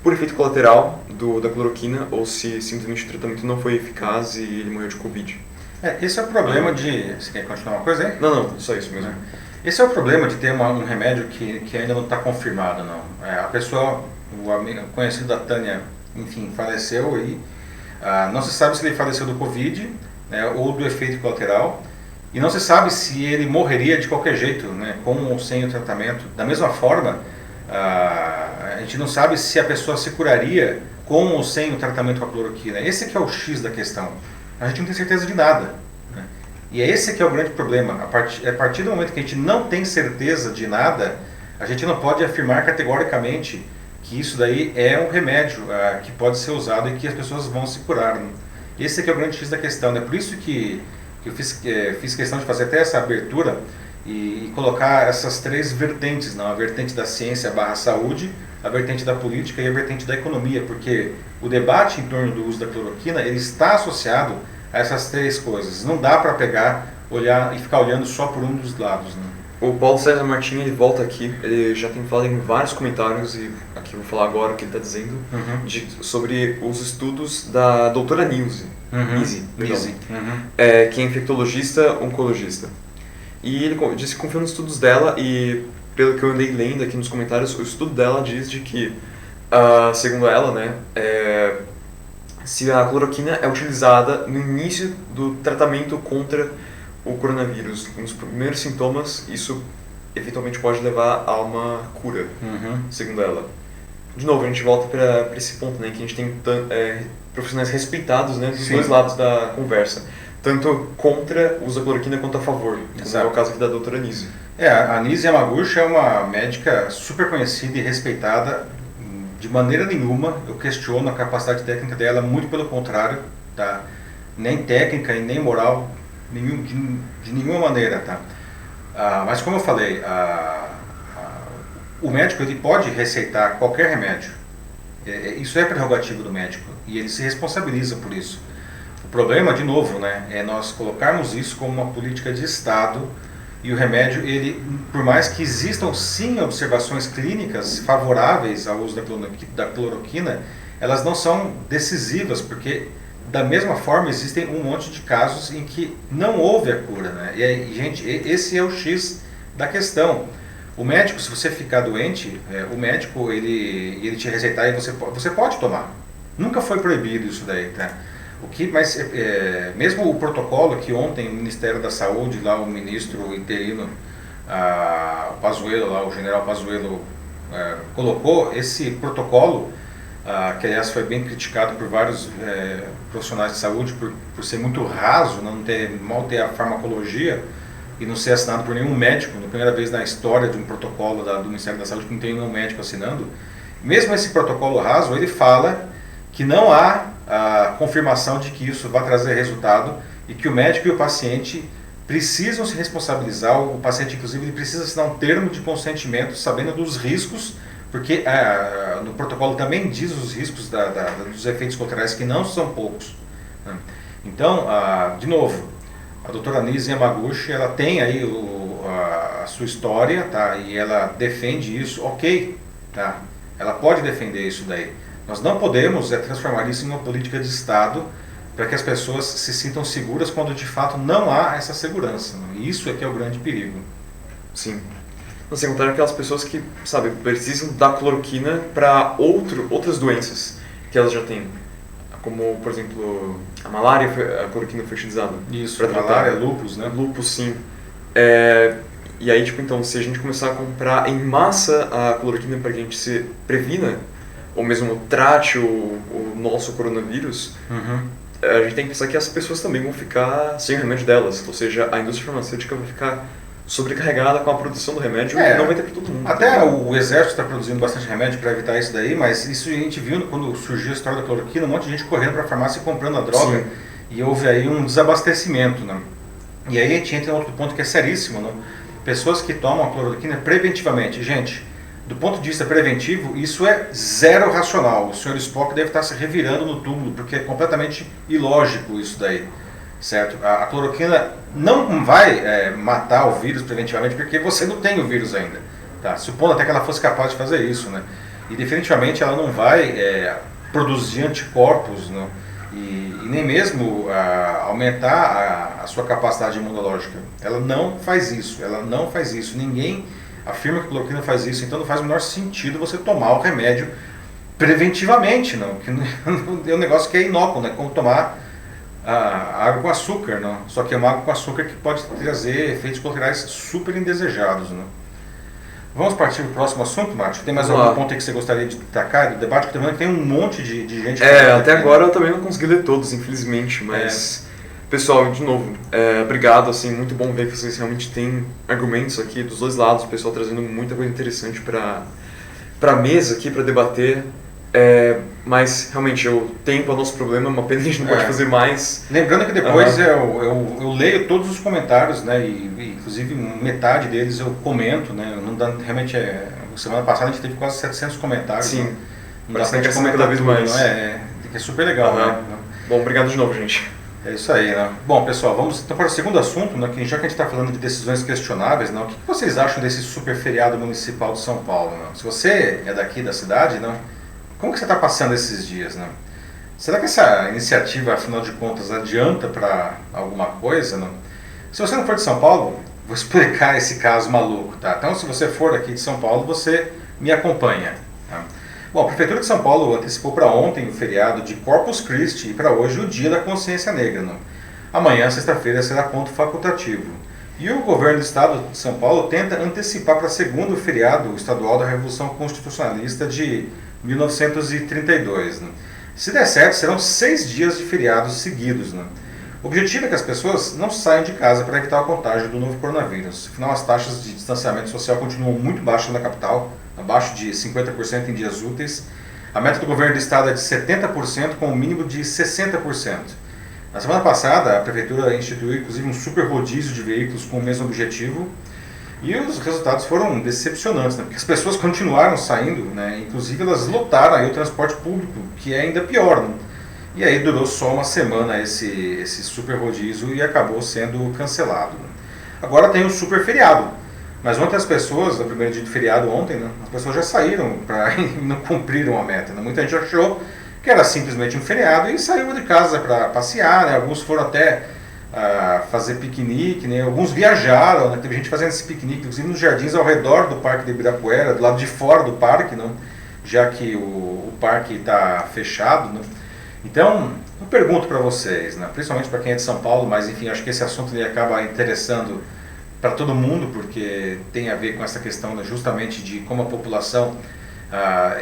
por efeito colateral da cloroquina ou se simplesmente o tratamento não foi eficaz e ele morreu de Covid. Esse é o problema de... Você quer continuar uma coisa aí? Não, só isso mesmo. Esse é o problema de ter um remédio que ainda não está confirmado, não. A pessoa, o conhecido da Tânia, enfim, faleceu e não se sabe se ele faleceu do Covid, né, ou do efeito colateral, e não se sabe se ele morreria de qualquer jeito, né, com ou sem o tratamento. Da mesma forma, a gente não sabe se a pessoa se curaria com ou sem o tratamento com a cloroquina. Esse que é o X da questão. A gente não tem certeza de nada. Né? E é esse que é o grande problema. A partir do momento que a gente não tem certeza de nada, a gente não pode afirmar categoricamente que isso daí é um remédio que pode ser usado e que as pessoas vão se curar. Né? Esse que é o grande X da questão. É por isso que eu fiz questão de fazer até essa abertura e colocar essas três vertentes, não? A vertente da ciência / saúde, a vertente da política e a vertente da economia, porque o debate em torno do uso da cloroquina ele está associado a essas três coisas. Não dá para pegar, olhar e ficar olhando só por um dos lados. Né? O Paulo César Martins ele volta aqui, ele já tem falado em vários comentários, e aqui eu vou falar agora o que ele está dizendo, sobre os estudos da doutora Nise, que é infectologista oncologista. E ele disse que confiou nos estudos dela e, pelo que eu andei lendo aqui nos comentários, o estudo dela diz de que, segundo ela, né, se a cloroquina é utilizada no início do tratamento contra o coronavírus, nos primeiros sintomas, isso eventualmente pode levar a uma cura, segundo ela. De novo, a gente volta para esse ponto, né, que a gente tem profissionais respeitados, né, dos dois lados da conversa, tanto contra o uso da cloroquina quanto a favor, como é o caso aqui da doutora Nise. A Nise Yamaguchi é uma médica super conhecida e respeitada. De maneira nenhuma eu questiono a capacidade técnica dela, muito pelo contrário, tá? Nem técnica e nem moral, de nenhuma maneira, tá? Mas como eu falei, o médico ele pode receitar qualquer remédio, isso é prerrogativa do médico e ele se responsabiliza por isso. O problema, de novo, né, é nós colocarmos isso como uma política de Estado. E o remédio, ele, por mais que existam sim observações clínicas favoráveis ao uso da cloroquina, elas não são decisivas, porque da mesma forma existem um monte de casos em que não houve a cura. Né? E aí, gente, esse é o X da questão. O médico, se você ficar doente, o médico ele te receitar e você pode tomar. Nunca foi proibido isso daí, tá? Mas mesmo o protocolo que ontem o Ministério da Saúde, lá o ministro interino, Pazuello, lá, o general Pazuello, colocou esse protocolo, que aliás foi bem criticado por vários profissionais de saúde por ser muito raso, mal ter a farmacologia e não ser assinado por nenhum médico, na primeira vez na história de um protocolo do Ministério da Saúde que não tem nenhum médico assinando. Mesmo esse protocolo raso, ele fala que não há a confirmação de que isso vai trazer resultado e que o médico e o paciente precisam se responsabilizar. O paciente, inclusive, ele precisa assinar um termo de consentimento sabendo dos riscos, porque no protocolo também diz os riscos dos efeitos colaterais, que não são poucos. Né? Então, de novo, a doutora Nise Yamaguchi, ela tem aí a sua história, tá? E ela defende isso, ok, tá? Ela pode defender isso daí. Nós não podemos transformar isso em uma política de Estado para que as pessoas se sintam seguras quando de fato não há essa segurança. Né? E isso é que é o grande perigo. Sim. Não sei, contar aquelas pessoas que, sabe, precisam da cloroquina para outras doenças que elas já têm. Como, por exemplo, a malária, a cloroquina foi utilizada. Isso, a malária, lúpus, né? Lúpus, sim. E aí, tipo, então, se a gente começar a comprar em massa a cloroquina para que a gente se previna, ou mesmo trate o nosso coronavírus, a gente tem que pensar que as pessoas também vão ficar sem o remédio delas, ou seja, a indústria farmacêutica vai ficar sobrecarregada com a produção do remédio, não vai ter para todo mundo. Até o exército está produzindo bastante remédio para evitar isso daí, mas isso a gente viu quando surgiu a história da cloroquina, um monte de gente correndo para a farmácia e comprando a droga. Sim. E houve aí um desabastecimento, né? E aí a gente entra em outro ponto que é seríssimo, né? Pessoas que tomam a cloroquina preventivamente. Gente, do ponto de vista preventivo, isso é zero racional. O Sr. Spock deve estar se revirando no túmulo, porque é completamente ilógico isso daí, certo? A cloroquina não vai matar o vírus preventivamente, porque você não tem o vírus ainda, tá? Supondo até que ela fosse capaz de fazer isso, né? E definitivamente ela não vai produzir anticorpos, né? E nem mesmo aumentar a sua capacidade imunológica. Ela não faz isso. Ninguém afirma que a cloroquina faz isso, então não faz o menor sentido você tomar o remédio preventivamente, não. Que é um negócio que é inócuo, né? Como tomar água com açúcar, não. Só que é uma água com açúcar que pode trazer efeitos colaterais super indesejados, não. Vamos partir para o próximo assunto, Márcio? Tem mais algum ponto aí que você gostaria de destacar do debate? Que também tem um monte de gente... até agora eu também não consegui ler todos, infelizmente, mas... Pessoal, de novo, obrigado, assim, muito bom ver que vocês realmente têm argumentos aqui dos dois lados, o pessoal trazendo muita coisa interessante para a mesa aqui, para debater. Mas realmente o tempo é o nosso problema, uma pena a gente não pode fazer mais. Lembrando que depois eu leio todos os comentários, né, e inclusive metade deles eu comento, né, não dá, realmente semana passada a gente teve quase 700 comentários. Sim, né, parece que comentar cada vez mais. É super legal, né? Bom, obrigado de novo, gente. É isso aí, né? Bom, pessoal, vamos então para o segundo assunto, né, que já que a gente está falando de decisões questionáveis, né, o que vocês acham desse super feriado municipal de São Paulo? Né? Se você é daqui da cidade, né, como que você está passando esses dias, né? Será que essa iniciativa, afinal de contas, adianta para alguma coisa, né? Se você não for de São Paulo, vou explicar esse caso maluco, tá? Então, se você for daqui de São Paulo, você me acompanha, tá? Bom, a Prefeitura de São Paulo antecipou para ontem o feriado de Corpus Christi e para hoje o Dia da Consciência Negra, né? Amanhã, sexta-feira, será ponto facultativo. E o governo do estado de São Paulo tenta antecipar para segundo feriado estadual da Revolução Constitucionalista de 1932. Né? Se der certo, serão 6 dias de feriados seguidos. Né? O objetivo é que as pessoas não saiam de casa para evitar o contágio do novo coronavírus. Afinal, as taxas de distanciamento social continuam muito baixas na capital, abaixo de 50% em dias úteis. A meta do governo do estado é de 70%, com um mínimo de 60%. Na semana passada, a prefeitura instituiu inclusive um super rodízio de veículos com o mesmo objetivo. E os resultados foram decepcionantes, né? Porque as pessoas continuaram saindo, né? Inclusive elas lotaram aí o transporte público, que é ainda pior. Né? E aí durou só uma semana esse super rodízio e acabou sendo cancelado. Né? Agora tem o super feriado, mas ontem as pessoas, no primeiro dia de feriado ontem, né? As pessoas já saíram e não cumpriram a meta. Né? Muita gente achou que era simplesmente um feriado e saiu de casa para passear, né? Alguns foram até fazer piquenique, né? Alguns viajaram, né? Teve gente fazendo esse piquenique, inclusive nos jardins ao redor do Parque de Ibirapuera, do lado de fora do parque, né? Já que o parque está fechado. Né? Então, eu pergunto para vocês, né? Principalmente para quem é de São Paulo, mas enfim, acho que esse assunto ele acaba interessando para todo mundo, porque tem a ver com essa questão, né, justamente de como a população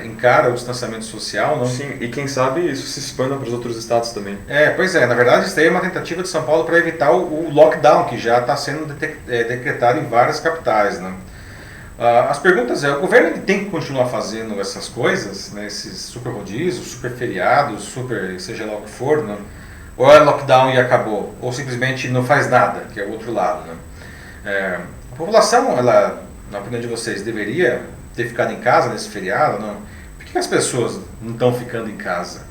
encara o distanciamento social, não? Sim, e quem sabe isso se expanda para os outros estados também. Pois é, na verdade isso daí é uma tentativa de São Paulo para evitar o lockdown, que já está sendo decretado em várias capitais, né? As perguntas o governo ele tem que continuar fazendo essas coisas, né, esses super rodízios, super feriados, super seja lá o que for, né? Ou é lockdown e acabou, ou simplesmente não faz nada, que é o outro lado, né? A população, ela, na opinião de vocês, deveria ter ficado em casa nesse feriado, não? Por que as pessoas não estão ficando em casa?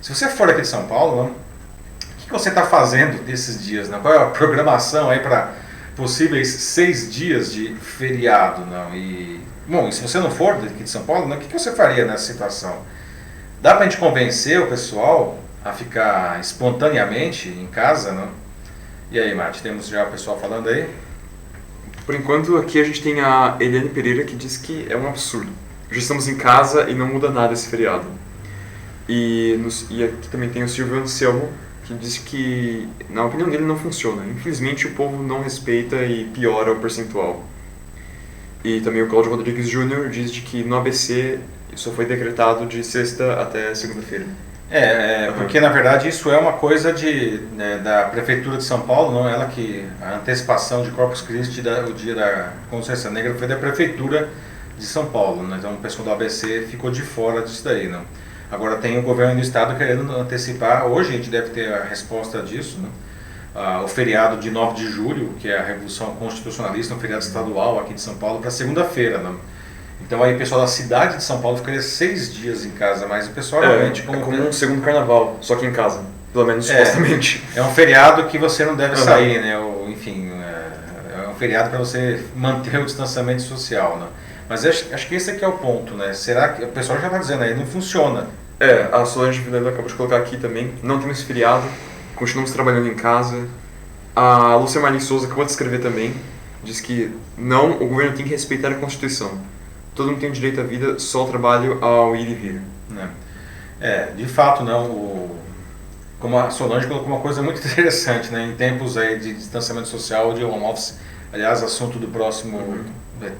Se você for aqui de São Paulo, não? O que você está fazendo desses dias? Não? Qual é a programação aí para possíveis 6 dias de feriado? Não? E se você não for daqui de São Paulo, não? O que você faria nessa situação? Dá para a gente convencer o pessoal a ficar espontaneamente em casa? Não? E aí, Mate, temos já o pessoal falando aí? Por enquanto, aqui a gente tem a Eliane Pereira que diz que é um absurdo. Já estamos em casa e não muda nada esse feriado. E aqui também tem o Silvio Anselmo, que diz que, na opinião dele, não funciona. Infelizmente, o povo não respeita e piora o percentual. E também o Cláudio Rodrigues Jr. diz de que no ABC só foi decretado de sexta até segunda-feira. Porque na verdade isso é uma coisa da Prefeitura de São Paulo, não ela que a antecipação de Corpus Christi, o dia da Consciência Negra foi da Prefeitura de São Paulo, né? Então o pessoal do ABC ficou de fora disso daí, não? Agora tem o governo do estado querendo antecipar, hoje a gente deve ter a resposta disso, né? O feriado de 9 de julho, que é a Revolução Constitucionalista, um feriado estadual aqui de São Paulo, para segunda-feira, né? Então aí o pessoal da cidade de São Paulo ficaria 6 dias em casa, mas o pessoal realmente... como um segundo carnaval, só que em casa, pelo menos supostamente. É um feriado que você não deve sair, né? Enfim, é um feriado para você manter o distanciamento social, né? Mas acho que esse aqui é o ponto, né? Será que... O pessoal já está dizendo aí, não funciona. A Solange Vilela acabou de colocar aqui também, não temos feriado, continuamos trabalhando em casa. A Lúcia Marlin Souza acabou de escrever também, diz que não, o governo tem que respeitar a Constituição. Todo mundo tem direito à vida, só o trabalho ao ir e vir. De fato, não. Como a Solange colocou uma coisa muito interessante, né? Em tempos aí de distanciamento social, de home office, aliás, assunto do próximo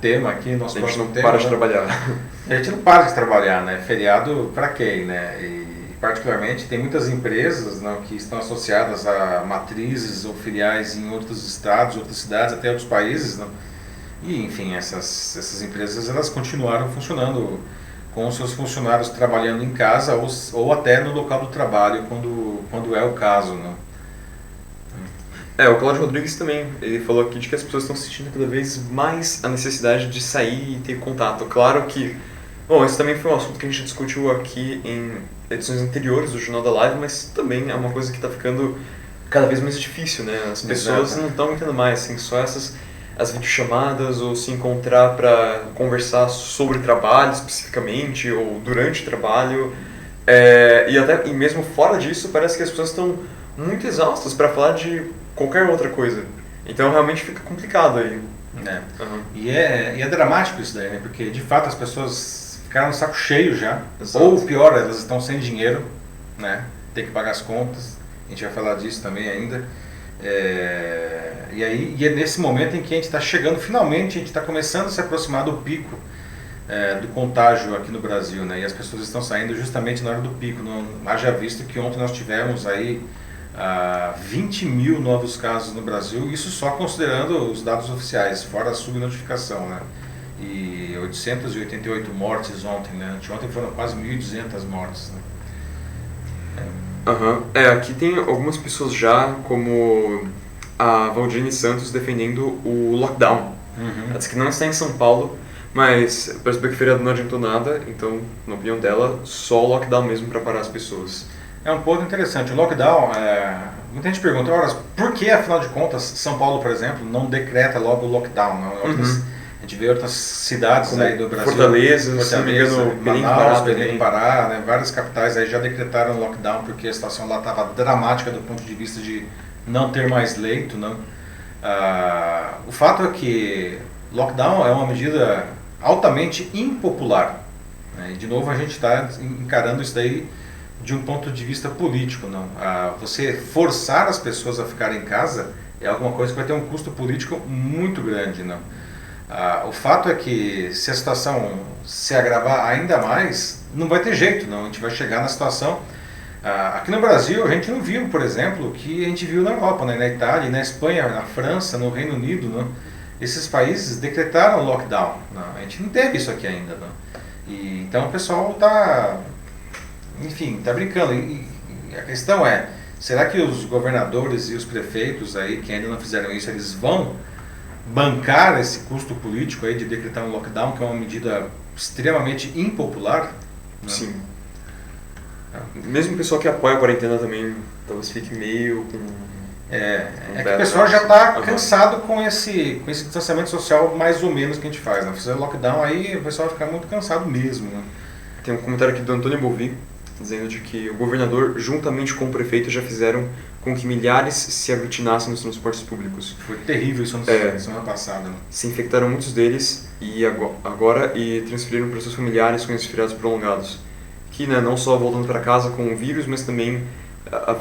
tema aqui, nosso próximo tema. A gente não para de trabalhar. A gente não para de trabalhar, né? Feriado para quem, né? E particularmente tem muitas empresas, não, que estão associadas a matrizes ou filiais em outros estados, outras cidades, até outros países, não? E, enfim, essas empresas elas continuaram funcionando com os seus funcionários trabalhando em casa ou até no local do trabalho, quando é o caso, né? O Cláudio Rodrigues também, ele falou aqui de que as pessoas estão sentindo cada vez mais a necessidade de sair e ter contato. Claro que, esse também foi um assunto que a gente discutiu aqui em edições anteriores do Jornal da Live, mas também é uma coisa que está ficando cada vez mais difícil, né? As pessoas não estão entendendo mais, assim, só as videochamadas ou se encontrar para conversar sobre trabalho especificamente ou durante o trabalho, e mesmo fora disso parece que as pessoas estão muito exaustas para falar de qualquer outra coisa, então realmente fica complicado aí. E é dramático isso daí, né? Porque de fato as pessoas ficaram no saco cheio já. Exato. Ou pior, elas estão sem dinheiro, né? Tem que pagar as contas, a gente vai falar disso também ainda. E é nesse momento em que a gente está chegando, finalmente a gente está começando a se aproximar do pico do contágio aqui no Brasil, né? E as pessoas estão saindo justamente na hora do pico. Haja visto que ontem nós tivemos aí 20 mil novos casos no Brasil, isso só considerando os dados oficiais, fora a subnotificação, né? E 888 mortes ontem, né? Anteontem foram quase 1.200 mortes, né? Aqui tem algumas pessoas já, como a Valdine Santos, defendendo o lockdown. Ela diz que não está em São Paulo, mas percebeu que o feriado não adiantou nada, então, na opinião dela, só o lockdown mesmo para parar as pessoas. É um ponto interessante. O lockdown, muita gente pergunta, por que, afinal de contas, São Paulo, por exemplo, não decreta logo o lockdown? A gente vê outras cidades como aí do Brasil, Fortaleza, se não me engano, Belém do Pará, né, várias capitais aí já decretaram lockdown porque a situação lá estava dramática do ponto de vista de não ter mais leito, não. O fato é que lockdown é uma medida altamente impopular, né, e de novo a gente está encarando isso daí de um ponto de vista político, não. Você forçar as pessoas a ficarem em casa é alguma coisa que vai ter um custo político muito grande, não. O fato é que se a situação se agravar ainda mais, não vai ter jeito, não. A gente vai chegar na situação... aqui no Brasil, a gente não viu, por exemplo, o que a gente viu na Europa, né? Na Itália, na Espanha, na França, no Reino Unido, não. Esses países decretaram lockdown, não. A gente não teve isso aqui ainda, não. Então o pessoal está... Enfim, está brincando. E a questão é, será que os governadores e os prefeitos aí, que ainda não fizeram isso, eles vão bancar esse custo político aí de decretar um lockdown, que é uma medida extremamente impopular? Né? Sim. Mesmo o pessoal que apoia a quarentena também talvez fique meio com... que o pessoal já está cansado com esse distanciamento social mais ou menos que a gente faz, né? Fazer lockdown aí o pessoal vai ficar muito cansado mesmo, né? Tem um comentário aqui do Antônio Bovi, dizendo de que o governador, juntamente com o prefeito, já fizeram com que milhares se aglutinassem nos transportes públicos. Foi terrível isso na semana passada. Né? Se infectaram muitos deles e agora transferiram para seus familiares com resfriados prolongados. Que, né, não só voltando para casa com o vírus, mas também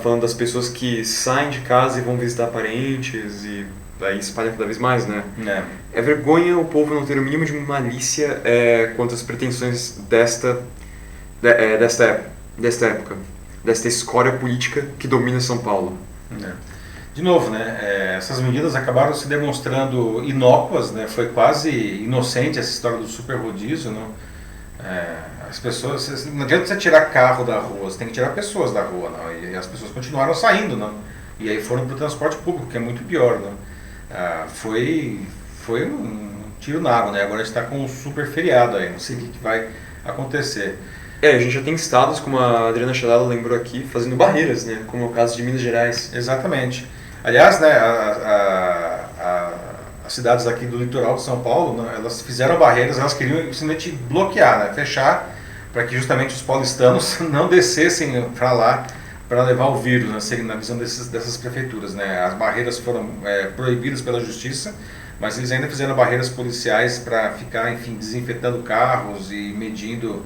falando das pessoas que saem de casa e vão visitar parentes e aí espalha cada vez mais, né? É vergonha o povo não ter o mínimo de malícia quanto às pretensões desta época. desta escória política que domina São Paulo. De novo, né, essas medidas acabaram se demonstrando inócuas, né, foi quase inocente essa história do super rodízio, não? As pessoas, não adianta você tirar carro da rua, você tem que tirar pessoas da rua, não? E as pessoas continuaram saindo, não? E aí foram para o transporte público, que é muito pior, não? Foi um tiro na água, né? Agora a gente está com um super feriado aí, não sei o que vai acontecer. A gente já tem estados, como a Adriana Chalala lembrou aqui, fazendo barreiras, né? Como é o caso de Minas Gerais. Exatamente. Aliás, né, as cidades aqui do litoral de São Paulo, né, elas fizeram barreiras, elas queriam simplesmente bloquear, né, fechar, para que justamente os paulistanos não descessem para lá para levar o vírus, né, na visão dessas prefeituras. Né. As barreiras foram proibidas pela justiça, mas eles ainda fizeram barreiras policiais para ficar, enfim, desinfetando carros e medindo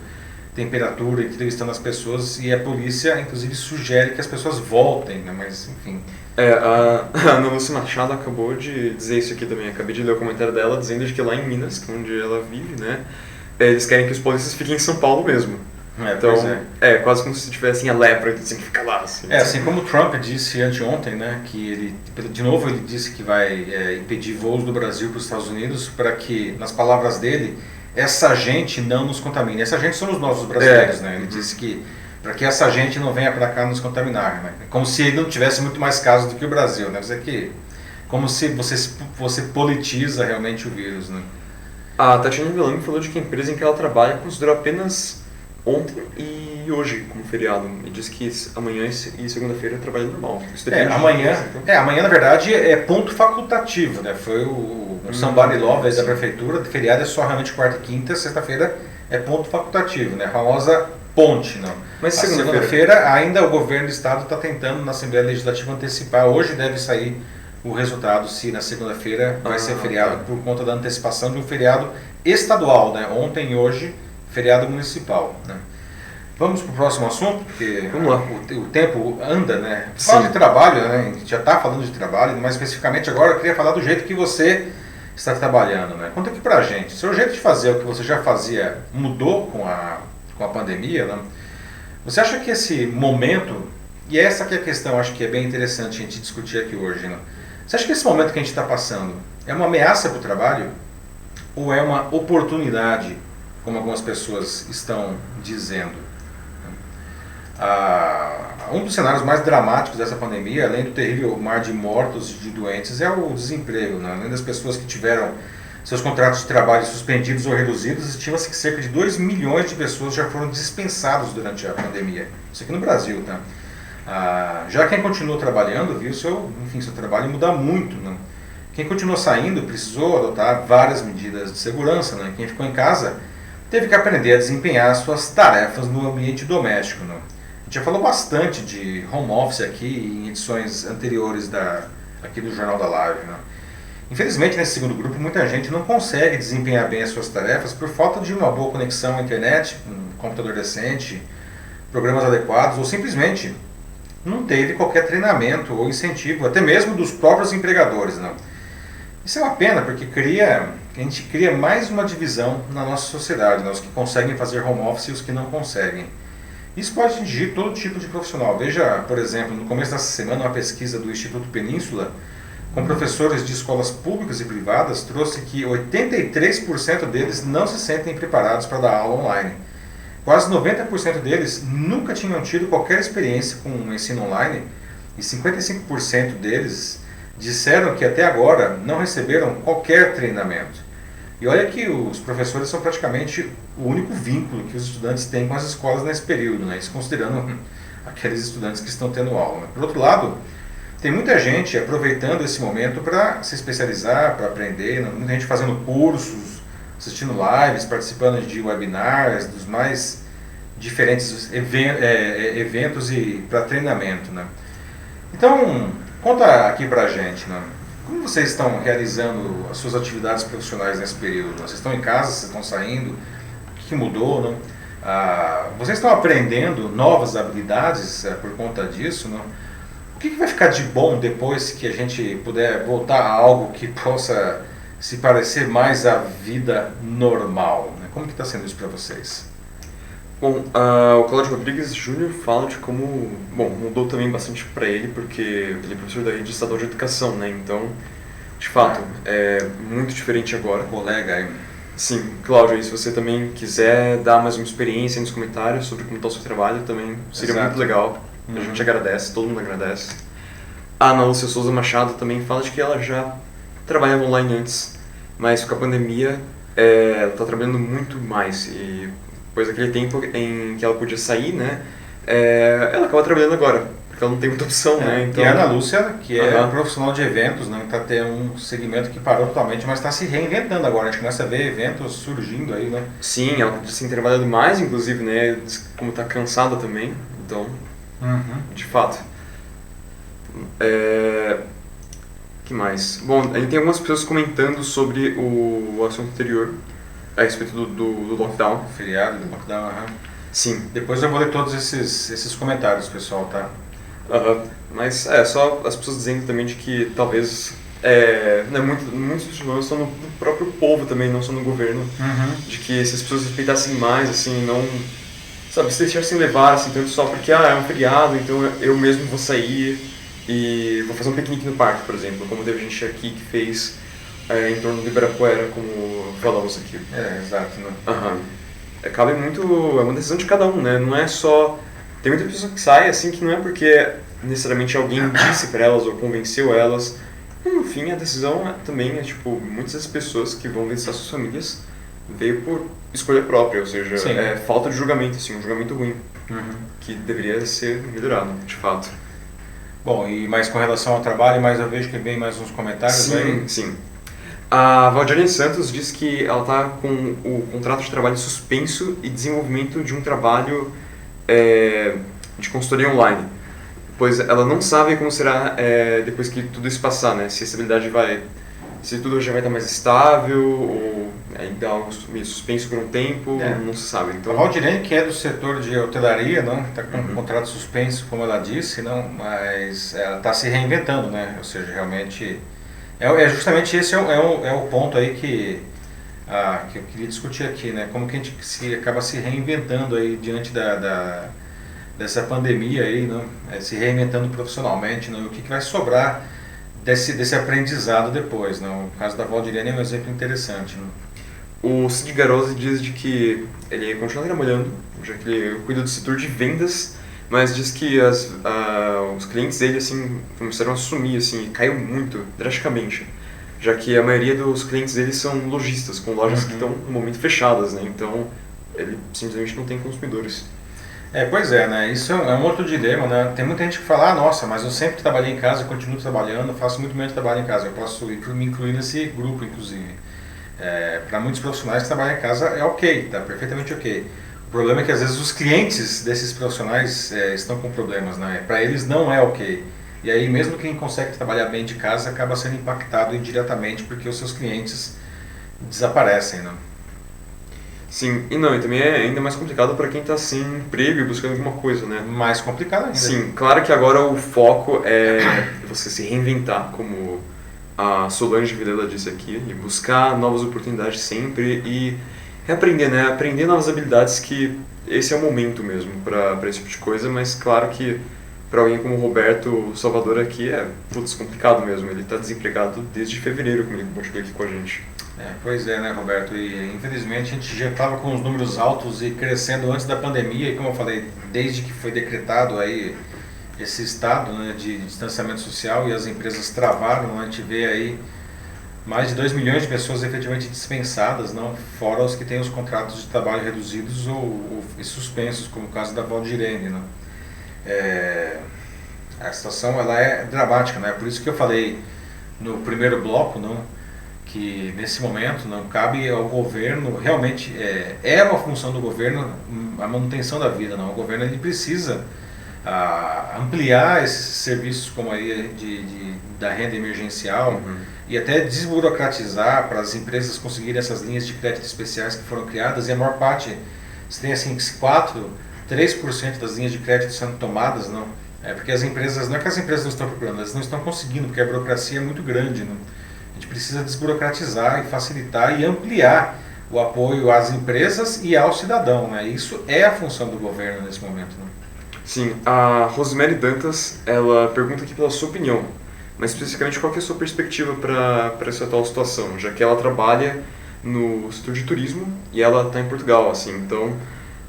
temperatura, entrevistando as pessoas, e a polícia inclusive sugere que as pessoas voltem, né, mas enfim. A Ana Lúcia Machado acabou de dizer isso aqui também, acabei de ler o comentário dela dizendo de que lá em Minas, onde ela vive, né, eles querem que os policistas fiquem em São Paulo mesmo. Então, quase como se tivessem a lepra, que tem que ficar lá. Assim como o Trump disse anteontem, né, que ele disse que vai impedir voos do Brasil para os Estados Unidos para que, nas palavras dele, essa gente não nos contamine. Essa gente somos nós, os brasileiros, né? Ele disse que para que essa gente não venha para cá nos contaminar, né? Como se ele não tivesse muito mais casos do que o Brasil, né? Como se você politiza realmente o vírus, né? A Tatiana Velame falou de que a empresa em que ela trabalha considerou apenas ontem e hoje como feriado. E disse que amanhã e segunda-feira trabalha normal. Amanhã na verdade é ponto facultativo, né? Foi um somebody law da prefeitura, de feriado é só realmente quarta e quinta, sexta-feira é ponto facultativo, né? A famosa ponte, não. Mas segunda-feira ainda o governo do estado está tentando na Assembleia Legislativa antecipar, hoje deve sair o resultado se na segunda-feira vai ser feriado por conta da antecipação de um feriado estadual, né? Ontem e hoje feriado municipal, né? Vamos para o próximo assunto, porque vamos lá. O tempo anda, né? Fala de trabalho, né? A gente já está falando de trabalho, mas especificamente agora eu queria falar do jeito que você está trabalhando, né? Conta aqui pra gente, o seu jeito de fazer o que você já fazia mudou com a pandemia, né? Você acha que esse momento, e essa que é a questão, acho que é bem interessante a gente discutir aqui hoje, né? Você acha que esse momento que a gente está passando é uma ameaça para o trabalho ou é uma oportunidade, como algumas pessoas estão dizendo? Um dos cenários mais dramáticos dessa pandemia, além do terrível mar de mortos e de doentes, é o desemprego, né? Além das pessoas que tiveram seus contratos de trabalho suspendidos ou reduzidos, estima-se que cerca de 2 milhões de pessoas já foram dispensados durante a pandemia. Isso aqui no Brasil, tá? Já quem continuou trabalhando viu seu trabalho mudar muito, né? Quem continuou saindo precisou adotar várias medidas de segurança, né? Quem ficou em casa teve que aprender a desempenhar suas tarefas no ambiente doméstico, né? A gente já falou bastante de home office aqui em edições anteriores aqui do Jornal da Live, né? Infelizmente, nesse segundo grupo, muita gente não consegue desempenhar bem as suas tarefas por falta de uma boa conexão à internet, um computador decente, programas adequados, ou simplesmente não teve qualquer treinamento ou incentivo, até mesmo dos próprios empregadores, né? Isso é uma pena, porque a gente cria mais uma divisão na nossa sociedade, né? Os que conseguem fazer home office e os que não conseguem. Isso pode atingir todo tipo de profissional. Veja, por exemplo, no começo dessa semana, uma pesquisa do Instituto Península, com professores de escolas públicas e privadas, trouxe que 83% deles não se sentem preparados para dar aula online. Quase 90% deles nunca tinham tido qualquer experiência com o ensino online e 55% deles disseram que até agora não receberam qualquer treinamento. E olha que os professores são praticamente o único vínculo que os estudantes têm com as escolas nesse período, né? Isso considerando aqueles estudantes que estão tendo aula, né? Por outro lado, tem muita gente aproveitando esse momento para se especializar, para aprender, né? Muita gente fazendo cursos, assistindo lives, participando de webinars, dos mais diferentes eventos e para treinamento, né? Então, conta aqui pra gente, né? Como vocês estão realizando as suas atividades profissionais nesse período? Vocês estão em casa, vocês estão saindo? O que mudou, né? Vocês estão aprendendo novas habilidades por conta disso, né? O que vai ficar de bom depois que a gente puder voltar a algo que possa se parecer mais à vida normal, né? Como que está sendo isso para vocês? Bom, o Cláudio Rodrigues Júnior fala de como, bom, mudou também bastante para ele, porque ele é professor da rede estadual de educação, né? Então, de fato, é muito diferente agora. Colega aí. Sim, Cláudio, e se você também quiser dar mais uma experiência nos comentários sobre como está o seu trabalho, também seria muito legal. A gente agradece, todo mundo agradece. A Ana Lúcia Souza Machado também fala de que ela já trabalhava online antes, mas com a pandemia ela está trabalhando muito mais. E depois daquele tempo em que ela podia sair, né, ela acaba trabalhando agora, porque ela não tem muita opção, né? Então... E a Ana Lúcia, que é profissional de eventos, né, está tendo um segmento que parou totalmente, mas está se reinventando agora. A gente começa a ver eventos surgindo aí, né? Sim, ela tem trabalhado mais, inclusive, né, como está cansada também, então, de fato. Que mais? Bom, a gente tem algumas pessoas comentando sobre o assunto anterior, a respeito do lockdown. Feriado do lockdown, Sim. Depois eu vou ler todos esses comentários, pessoal, tá? Mas só as pessoas dizendo também de que talvez né, muitos problemas estão no próprio povo também, não só no governo. De que se as pessoas respeitassem mais, assim, não... Sabe, se deixassem levar, assim, tanto só porque é um feriado, então eu mesmo vou sair e vou fazer um piquenique no parque, por exemplo, como teve gente aqui que fez em torno do Ibirapuera, como falamos aqui. Exato, né? Cabe muito, é uma decisão de cada um, né? Não é só... Tem muita pessoa que sai, assim, que não é porque necessariamente alguém disse pra elas ou convenceu elas. No fim, a decisão também é, tipo, muitas das pessoas que vão visitar suas famílias veio por escolha própria, ou seja, é falta de julgamento, assim, um julgamento ruim, que deveria ser melhorado, de fato. Bom, e mais com relação ao trabalho, mas eu vejo que vem mais uns comentários aí. Sim. A Valdirene Santos diz que ela está com o contrato de trabalho suspenso e desenvolvimento de um trabalho de consultoria online, pois ela não sabe como será depois que tudo isso passar, né? Se a estabilidade se tudo já vai estar mais estável ou ainda algo meio suspenso por um tempo, não se sabe. Então, a Valdirene, que é do setor de hotelaria, não está com um contrato suspenso, como ela disse, não, mas ela está se reinventando, né? Ou seja, realmente justamente esse é o ponto aí que eu queria discutir aqui, né? Como que a gente acaba se reinventando aí diante dessa pandemia aí, não? Se reinventando profissionalmente, não? O que vai sobrar desse aprendizado depois, não? O caso da Valdirene é um exemplo interessante, não? O Cid Garose diz de que ele continua trabalhando, já que ele cuida do setor de vendas, mas diz que os clientes dele assim, começaram a sumir assim, e caiu muito, drasticamente, já que a maioria dos clientes dele são lojistas, com lojas que estão no momento fechadas, né? Então ele simplesmente não tem consumidores. Pois é, né? Isso é um outro dilema, né? Tem muita gente que fala, nossa, mas eu sempre trabalhei em casa, continuo trabalhando, faço muito menos trabalho em casa. Eu posso me incluir nesse grupo, inclusive. Para muitos profissionais que trabalham em casa é ok, tá perfeitamente ok. O problema é que às vezes os clientes desses profissionais estão com problemas, né? Para eles não é ok. E aí mesmo quem consegue trabalhar bem de casa acaba sendo impactado indiretamente porque os seus clientes desaparecem, né? Sim, e também é ainda mais complicado para quem está sem emprego e buscando alguma coisa, né? Mais complicado ainda. Sim, claro que agora o foco é você se reinventar, como a Solange Vilela disse aqui, e buscar novas oportunidades sempre e reaprender, né? Aprender novas habilidades, que esse é o momento mesmo para esse tipo de coisa, mas claro que para alguém como o Roberto Salvador aqui é complicado mesmo. Ele está desempregado desde fevereiro, como ele compartilhou aqui com a gente. Pois é, né, Roberto? E infelizmente a gente já estava com os números altos e crescendo antes da pandemia, e como eu falei, desde que foi decretado aí esse estado, né, de distanciamento social e as empresas travaram, a gente vê aí mais de 2 milhões de pessoas efetivamente dispensadas, não, fora os que têm os contratos de trabalho reduzidos ou suspensos, como o caso da Valdirene, né? A situação ela é dramática, né? Por isso que eu falei no primeiro bloco, não, que nesse momento não cabe ao governo, realmente é uma função do governo a manutenção da vida, não? O governo ele precisa ampliar esses serviços como aí da renda emergencial e até desburocratizar para as empresas conseguirem essas linhas de crédito especiais que foram criadas, e a maior parte, você tem assim 3% das linhas de crédito sendo tomadas, não? Porque as empresas, não é que as empresas não estão procurando, elas não estão conseguindo, porque a burocracia é muito grande, não? A gente precisa desburocratizar e facilitar e ampliar o apoio às empresas e ao cidadão, né? Isso é a função do governo nesse momento, né? Sim, a Rosemary Dantas, ela pergunta aqui pela sua opinião, mas especificamente qual que é a sua perspectiva para essa atual situação, já que ela trabalha no setor de turismo e ela está em Portugal, assim, então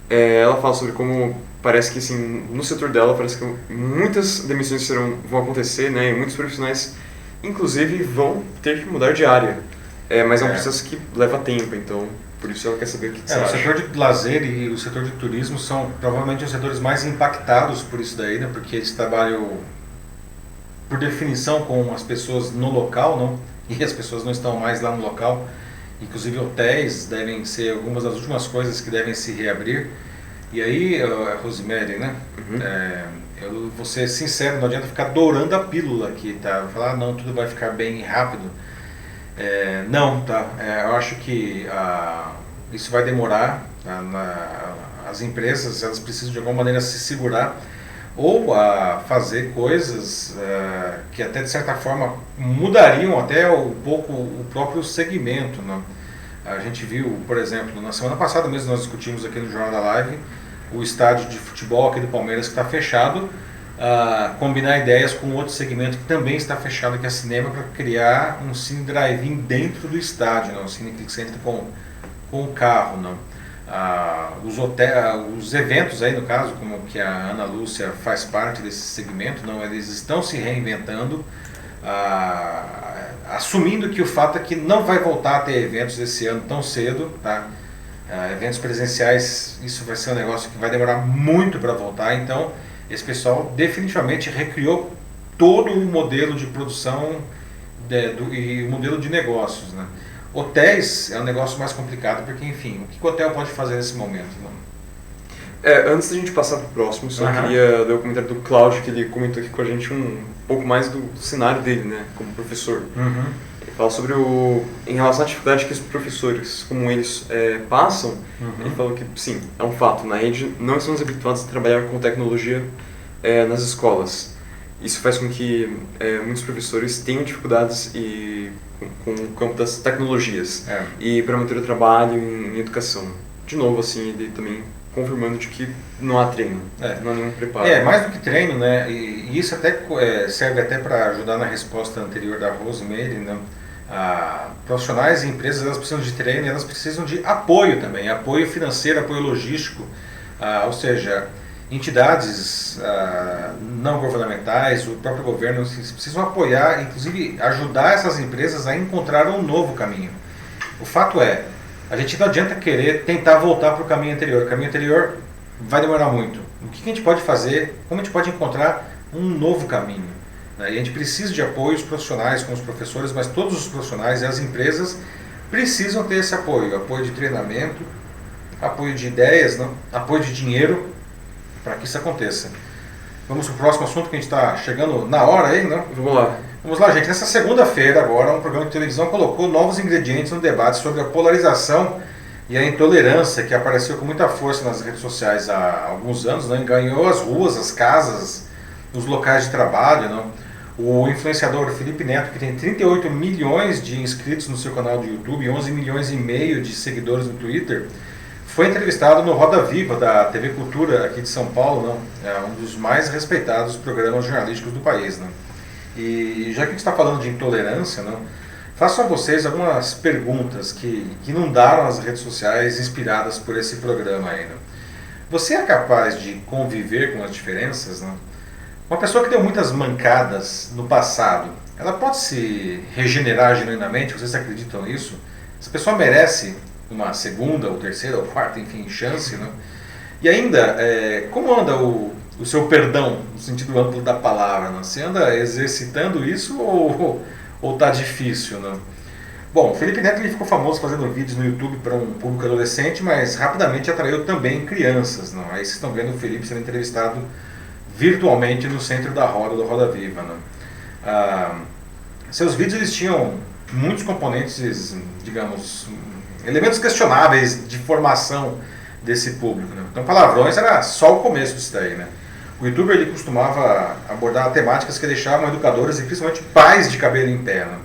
ela fala sobre como parece que assim, no setor dela parece que muitas demissões vão acontecer, né, e muitos profissionais inclusive vão ter que mudar de área, mas é um processo que leva tempo, então por isso ela quer saber o que você acha. O setor de lazer e o setor de turismo são provavelmente os setores mais impactados por isso daí, né, porque eles trabalham por definição com as pessoas no local, não? E as pessoas não estão mais lá no local. Inclusive hotéis devem ser algumas das últimas coisas que devem se reabrir. E aí, Rosemary, né? Eu vou ser sincero, não adianta ficar dourando a pílula aqui, tá? Falar, não, tudo vai ficar bem rápido. Não, tá? Eu acho que isso vai demorar. As empresas, elas precisam de alguma maneira se segurar ou a fazer coisas que até de certa forma mudariam até um pouco o próprio segmento, né? A gente viu, por exemplo, na semana passada mesmo nós discutimos aqui no Jornal da Live o estádio de futebol aqui do Palmeiras que está fechado, combinar ideias com outro segmento que também está fechado, que é cinema, para criar um cine drive-in dentro do estádio, não? Um cine que você entra com o carro, não? Os eventos aí no caso, como que a Ana Lúcia faz parte desse segmento, não, eles estão se reinventando, assumindo que o fato é que não vai voltar a ter eventos esse ano tão cedo, tá? Eventos presenciais, isso vai ser um negócio que vai demorar muito para voltar, então esse pessoal definitivamente recriou todo o modelo de produção e o modelo de negócios, né? Hotéis é um negócio mais complicado, porque, enfim, o que o hotel pode fazer nesse momento? Não? Antes da gente passar para o próximo, só queria dar o comentário do Cláudio, que ele comentou aqui com a gente um pouco mais do cenário dele, né, como professor. Ele fala sobre em relação à dificuldade que os professores, como eles passam, ele falou que, sim, é um fato, na rede não estamos habituados a trabalhar com tecnologia nas escolas. Isso faz com que muitos professores tenham dificuldades com o campo das tecnologias e para manter o trabalho em educação. De novo, assim, ele também confirmando de que não há treino, não há nenhum preparo. Mais do que treino, né? E isso até serve até para ajudar na resposta anterior da Rosemary, né? Profissionais e empresas, elas precisam de treino e elas precisam de apoio também, apoio financeiro, apoio logístico, ou seja, entidades não governamentais, o próprio governo precisam apoiar, inclusive ajudar essas empresas a encontrar um novo caminho. O fato é, a gente não adianta querer tentar voltar para o caminho anterior. O caminho anterior vai demorar muito. O que a gente pode fazer, como a gente pode encontrar um novo caminho? E a gente precisa de apoios profissionais com os professores, mas todos os profissionais e as empresas precisam ter esse apoio de treinamento, apoio de ideias, apoio de dinheiro, para que isso aconteça. Vamos para o próximo assunto, que a gente está chegando na hora aí, não? Vamos lá, gente. Nessa segunda-feira, agora, um programa de televisão colocou novos ingredientes no debate sobre a polarização e a intolerância que apareceu com muita força nas redes sociais há alguns anos, né? Ganhou as ruas, as casas, os locais de trabalho, não? O influenciador Felipe Neto, que tem 38 milhões de inscritos no seu canal do YouTube e 11 milhões e meio de seguidores no Twitter, foi entrevistado no Roda Viva da TV Cultura aqui de São Paulo, não? É um dos mais respeitados programas jornalísticos do país, não? E já que a gente está falando de intolerância, não? Faço a vocês algumas perguntas que inundaram as redes sociais inspiradas por esse programa aí, não? Você é capaz de conviver com as diferenças, não? Uma pessoa que deu muitas mancadas no passado, ela pode se regenerar genuinamente? Vocês acreditam nisso? Essa pessoa merece uma segunda, ou terceira, ou quarta, enfim, chance, né? E ainda, como anda o seu perdão, no sentido amplo da palavra, né? Você anda exercitando isso ou está difícil, né? Bom, o Felipe Neto ele ficou famoso fazendo vídeos no YouTube para um público adolescente, mas rapidamente atraiu também crianças, não? Aí vocês estão vendo o Felipe sendo entrevistado virtualmente no centro da roda do Roda Viva, né? Seus vídeos eles tinham muitos componentes, digamos, elementos questionáveis de formação desse público, né? Então palavrões era só o começo disso daí, né? O youtuber ele costumava abordar temáticas que deixavam educadores e principalmente pais de cabelo em pé, né?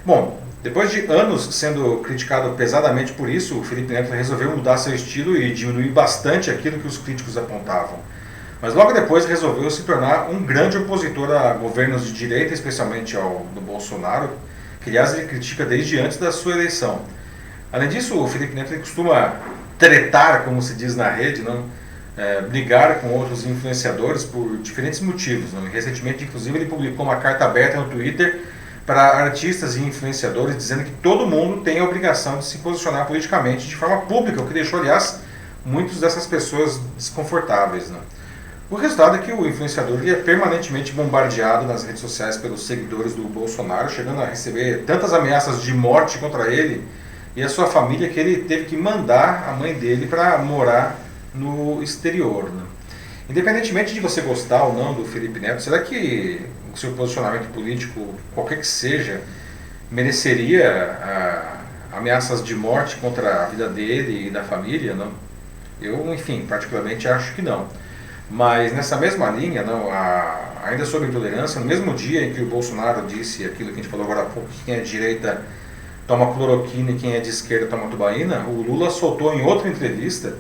Bom, Depois de anos sendo criticado pesadamente por isso, o Felipe Neto resolveu mudar seu estilo e diminuir bastante aquilo que os críticos apontavam. Mas logo depois resolveu se tornar um grande opositor a governos de direita, especialmente ao do Bolsonaro, que aliás ele critica desde antes da sua eleição. Além disso, o Felipe Neto costuma tretar, como se diz na rede, não? Brigar com outros influenciadores por diferentes motivos. Não? Recentemente, inclusive, ele publicou uma carta aberta no Twitter para artistas e influenciadores dizendo que todo mundo tem a obrigação de se posicionar politicamente de forma pública, o que deixou, aliás, muitas dessas pessoas desconfortáveis. Não? O resultado é que o influenciador é permanentemente bombardeado nas redes sociais pelos seguidores do Bolsonaro, chegando a receber tantas ameaças de morte contra ele e a sua família que ele teve que mandar a mãe dele para morar no exterior. Né? Independentemente de você gostar ou não do Felipe Neto, será que o seu posicionamento político, qualquer que seja, mereceria ameaças de morte contra a vida dele e da família? Não? Eu, enfim, particularmente acho que não. Mas nessa mesma linha, não, ainda sobre intolerância, no mesmo dia em que o Bolsonaro disse aquilo que a gente falou agora há pouco, que quem é de direita toma cloroquina e quem é de esquerda toma tubaína, o Lula soltou em outra entrevista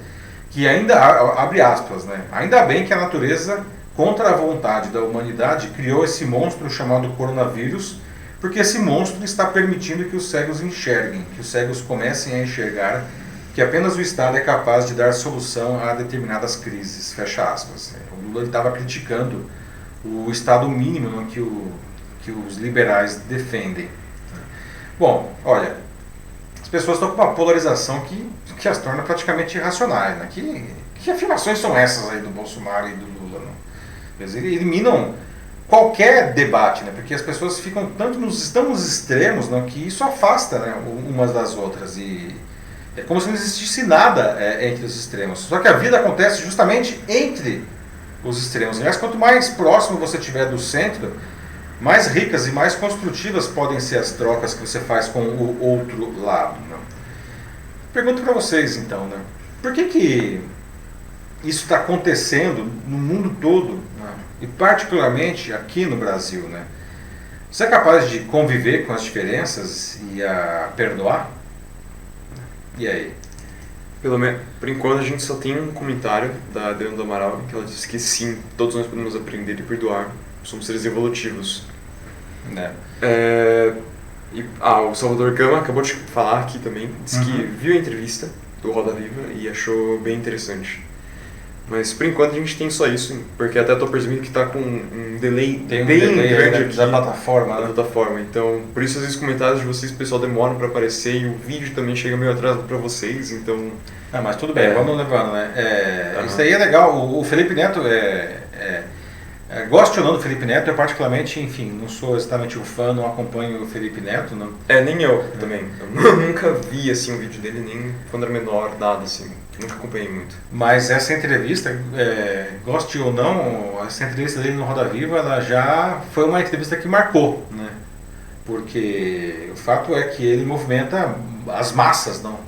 que ainda, abre aspas, né, ainda bem que a natureza, contra a vontade da humanidade, criou esse monstro chamado coronavírus, porque esse monstro está permitindo que os cegos enxerguem, que os cegos comecem a enxergar que apenas o Estado é capaz de dar solução a determinadas crises, fecha aspas. O Lula estava criticando o Estado mínimo, não, que os liberais defendem. Bom, olha, as pessoas estão com uma polarização que as torna praticamente irracionais. Né? Que afirmações são essas aí do Bolsonaro e do Lula? Não? Eles eliminam qualquer debate, né? Porque as pessoas ficam tanto tão nos extremos, não, que isso afasta, né, umas das outras. E é como se não existisse nada entre os extremos. Só que a vida acontece justamente entre os extremos. Aliás, quanto mais próximo você estiver do centro, mais ricas e mais construtivas podem ser as trocas que você faz com o outro lado. Né? Pergunto para vocês, então, né? Por que isso está acontecendo no mundo todo, né? E particularmente aqui no Brasil? Né? Você é capaz de conviver com as diferenças e a perdoar? E aí? Pelo menos, por enquanto, a gente só tem um comentário da Adriana do Amaral, que ela disse que sim, todos nós podemos aprender e perdoar, somos seres evolutivos. O Salvador Gama acabou de falar aqui também, disse que viu a entrevista do Roda Viva e achou bem interessante. Mas por enquanto a gente tem só isso, porque até estou percebendo que está com um delay bem grande aqui da plataforma. Da plataforma. Então, por isso às vezes os comentários de vocês, o pessoal demora para aparecer e o vídeo também chega meio atrasado para vocês, então... mas tudo bem, vamos levando, né? Isso aí é legal. O Felipe Neto goste ou não do Felipe Neto, eu particularmente, enfim, não sou exatamente um fã, não acompanho o Felipe Neto, não. Nem eu também. Eu nunca vi assim um vídeo dele, nem quando era menor, nada assim. Nunca acompanhei muito. Mas essa entrevista, goste ou não, essa entrevista dele no Roda Viva, ela já foi uma entrevista que marcou, né? Porque o fato é que ele movimenta as massas, não?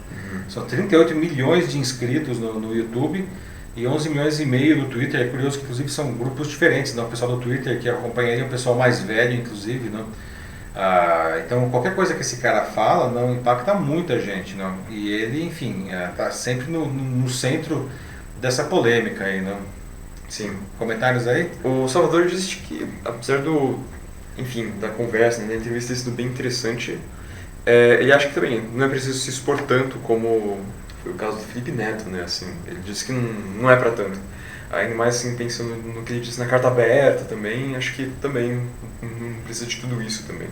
São 38 milhões de inscritos no YouTube e 11 milhões e meio no Twitter. É curioso que, inclusive, são grupos diferentes, não? O pessoal do Twitter que acompanha ele é um pessoal mais velho, inclusive, não? Então, qualquer coisa que esse cara fala não impacta muita gente, não? E ele, enfim, está sempre no centro dessa polêmica aí, não? Sim. Comentários aí? O Salvador disse que, apesar da conversa, da entrevista ter sido bem interessante, ele acha que também não é preciso se expor tanto como foi o caso do Felipe Neto, né? Assim, ele disse que não é para tanto. Ainda mais assim, pensando no que ele disse na carta aberta também, acho que também não precisa de tudo isso também.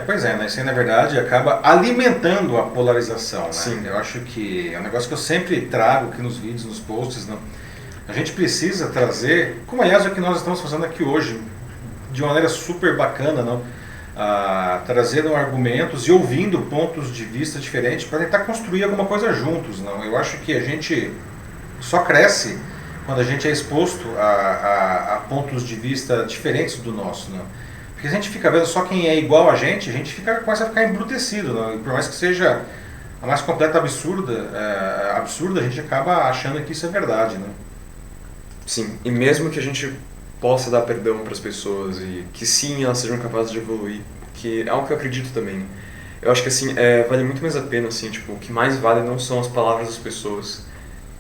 Pois é, né? Isso aí na verdade acaba alimentando a polarização, né? Sim. Eu acho que é um negócio que eu sempre trago aqui nos vídeos, nos posts, não? A gente precisa trazer, como aliás é o que nós estamos fazendo aqui hoje, de uma maneira super bacana, não? Trazendo argumentos e ouvindo pontos de vista diferentes para tentar construir alguma coisa juntos, não? Eu acho que a gente só cresce quando a gente é exposto a pontos de vista diferentes do nosso, não? Porque se a gente fica vendo só quem é igual a gente começa a ficar embrutecido, não? E por mais que seja a mais completa absurda, a gente acaba achando que isso é verdade, não? Sim, e mesmo que a gente possa dar perdão para as pessoas e que sim, elas sejam capazes de evoluir, que é algo que eu acredito também. Eu acho que assim, vale muito mais a pena, assim, tipo, o que mais vale não são as palavras das pessoas,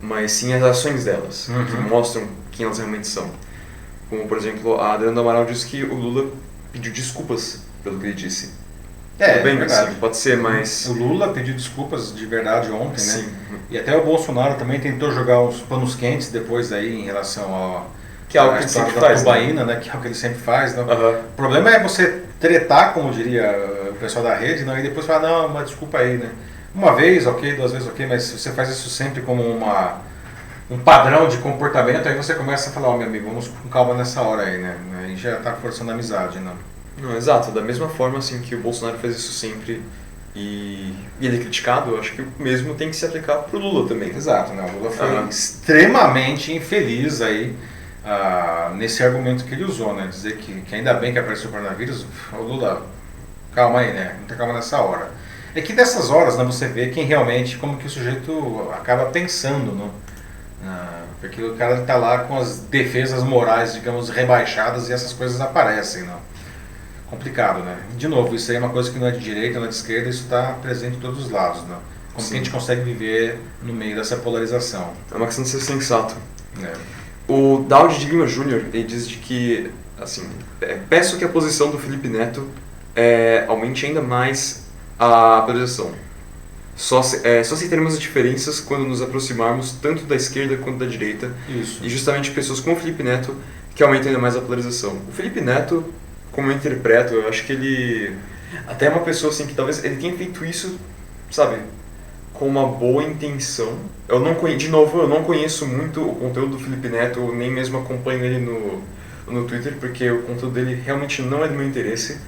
mas sim as ações delas, que mostram quem elas realmente são. Como, por exemplo, a Adriana do Amaral disse que o Lula pediu desculpas pelo que ele disse. Tudo bem, verdade. assim, pode ser, mas... O Lula pediu desculpas de verdade ontem, Sim. né? E até o Bolsonaro também tentou jogar os panos quentes depois aí em relação ao... Que é algo que ele sempre faz, né? Que é o que ele sempre faz, né? Uhum. O problema é você tretar, como diria o pessoal da rede, não, e depois falar, não, mas desculpa aí, né? Uma vez, ok, duas vezes, ok, mas se você faz isso sempre como um padrão de comportamento, aí você começa a falar, ó, meu amigo, vamos com calma nessa hora aí, né? Aí já tá forçando a amizade, não? Não, exato. Da mesma forma assim, que o Bolsonaro faz isso sempre e ele é criticado, eu acho que o mesmo tem que se aplicar pro Lula também. Exato, né? O Lula foi extremamente infeliz aí nesse argumento que ele usou, né? Dizer que ainda bem que apareceu o coronavírus. O Lula, calma aí, né? Muita calma nessa hora. É que dessas horas, né, você vê quem realmente, como que o sujeito acaba pensando, né? Porque o cara está lá com as defesas morais, digamos, rebaixadas e essas coisas aparecem, né? Complicado, né? De novo, isso aí é uma coisa que não é de direita, não é de esquerda, isso está presente em todos os lados, né? Como que a gente consegue viver no meio dessa polarização? É uma questão de ser sensato. É. O Daudi de Lima Júnior, ele diz de que, assim, peço que a posição do Felipe Neto aumente ainda mais a polarização. Só aceitaremos as diferenças quando nos aproximarmos tanto da esquerda quanto da direita. Isso. E justamente pessoas como o Felipe Neto que aumentam ainda mais a polarização. O Felipe Neto, como eu interpreto, eu acho que ele até é uma pessoa assim que talvez ele tenha feito isso, sabe, com uma boa intenção. Eu não conheço muito o conteúdo do Felipe Neto, nem mesmo acompanho ele no Twitter, porque o conteúdo dele realmente não é do meu interesse.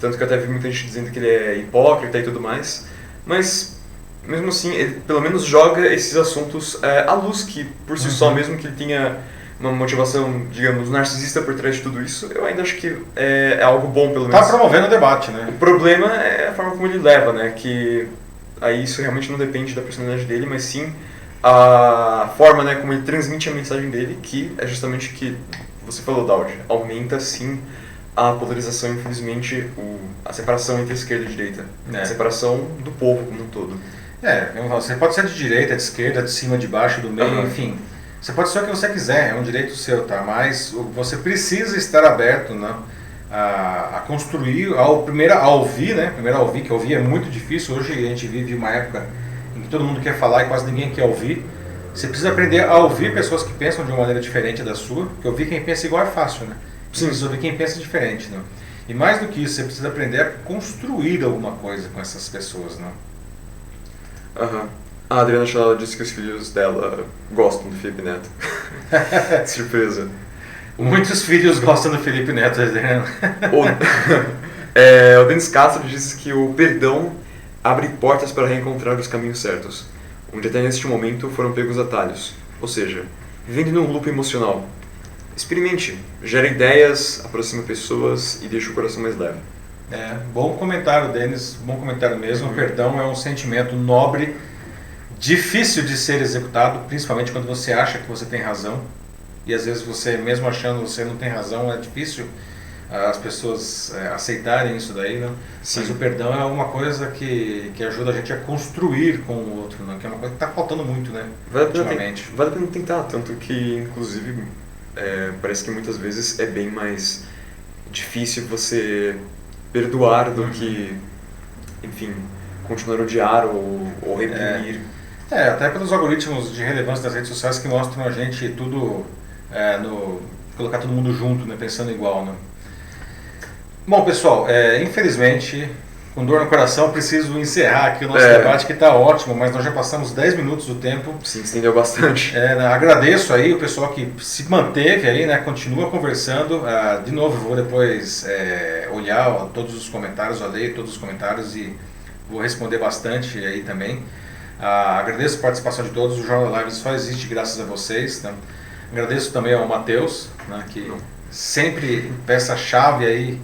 Tanto que eu até vi muita gente dizendo que ele é hipócrita e tudo mais. Mas mesmo assim, ele pelo menos joga esses assuntos à luz, que por si só, mesmo que ele tenha uma motivação, digamos, narcisista por trás de tudo isso, eu ainda acho que é algo bom, pelo menos. Tá promovendo o debate, né? O problema é a forma como ele leva, né? Que aí isso realmente não depende da personalidade dele, mas sim a forma, né, como ele transmite a mensagem dele, que é justamente o que você falou, Daudi. Aumenta, sim, a polarização, infelizmente, a separação entre esquerda e direita. A separação do povo como um todo. Você pode ser de direita, de esquerda, de cima, de baixo, do meio, enfim. Você pode ser o que você quiser, é um direito seu, tá? Mas você precisa estar aberto, né, a construir, primeiro a ouvir, né? Primeiro a ouvir, que ouvir é muito difícil. Hoje a gente vive uma época em que todo mundo quer falar e quase ninguém quer ouvir. Você precisa aprender a ouvir pessoas que pensam de uma maneira diferente da sua, porque ouvir quem pensa igual é fácil, né? Você precisa ouvir quem pensa diferente, né? E mais do que isso, você precisa aprender a construir alguma coisa com essas pessoas, né? A Adriana Chalala disse que os filhos dela gostam do Felipe Neto. Surpresa. Muitos filhos gostam do Felipe Neto, Adriano. O Denis Castro disse que o perdão abre portas para reencontrar os caminhos certos, onde até neste momento foram pegos atalhos. Ou seja, vivendo num loop emocional. Experimente, gera ideias, aproxima pessoas e deixa o coração mais leve. Bom comentário, Denis, bom comentário mesmo. O perdão é um sentimento nobre, difícil de ser executado, principalmente quando você acha que você tem razão. E às vezes você, mesmo achando que você não tem razão, é difícil as pessoas aceitarem isso daí, né? Mas o perdão é uma coisa que ajuda a gente a construir com o outro, né? Que é uma coisa que está faltando muito, né? Vale a pena tentar, tanto que, inclusive, parece que muitas vezes é bem mais difícil você perdoar do que, enfim, continuar a odiar ou reprimir. Até pelos algoritmos de relevância das redes sociais que mostram a gente tudo, colocar todo mundo junto, né, pensando igual, né? Bom, pessoal, infelizmente, com dor no coração, preciso encerrar aqui o nosso debate, que está ótimo, mas nós já passamos 10 minutos do tempo. Sim, estendeu bastante. Agradeço aí o pessoal que se manteve aí, né, continua conversando. De novo, vou depois olhar todos os comentários, eu leio todos os comentários e vou responder bastante aí também. Agradeço a participação de todos. O Jornal Live só existe graças a vocês, né? Agradeço também ao Matheus, né, que sempre peça-chave aí,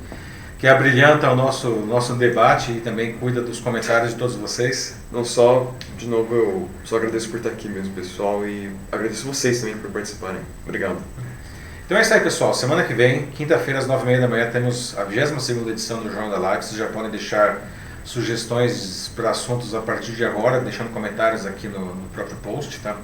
que abrilhanta o nosso debate e também cuida dos comentários de todos vocês. Não só, de novo, eu só agradeço por estar aqui mesmo, pessoal, e agradeço vocês também por participarem. Obrigado. Então é isso aí, pessoal. Semana que vem, quinta-feira, às 9h30 da manhã, temos a 22ª edição do Jornal da Live. Vocês já podem deixar sugestões para assuntos a partir de agora, deixando comentários aqui no próprio post, tá?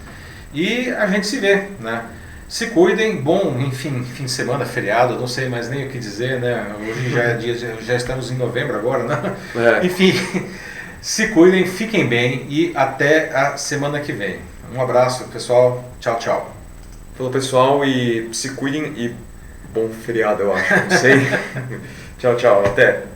E a gente se vê, né? Se cuidem, bom, enfim, fim de semana, feriado, não sei mais nem o que dizer, né? Hoje já é dia, já estamos em novembro agora, né? Enfim, se cuidem, fiquem bem e até a semana que vem. Um abraço, pessoal. Tchau, tchau. Falou, pessoal, e se cuidem e bom feriado, eu acho. Não sei. Tchau, tchau. Até.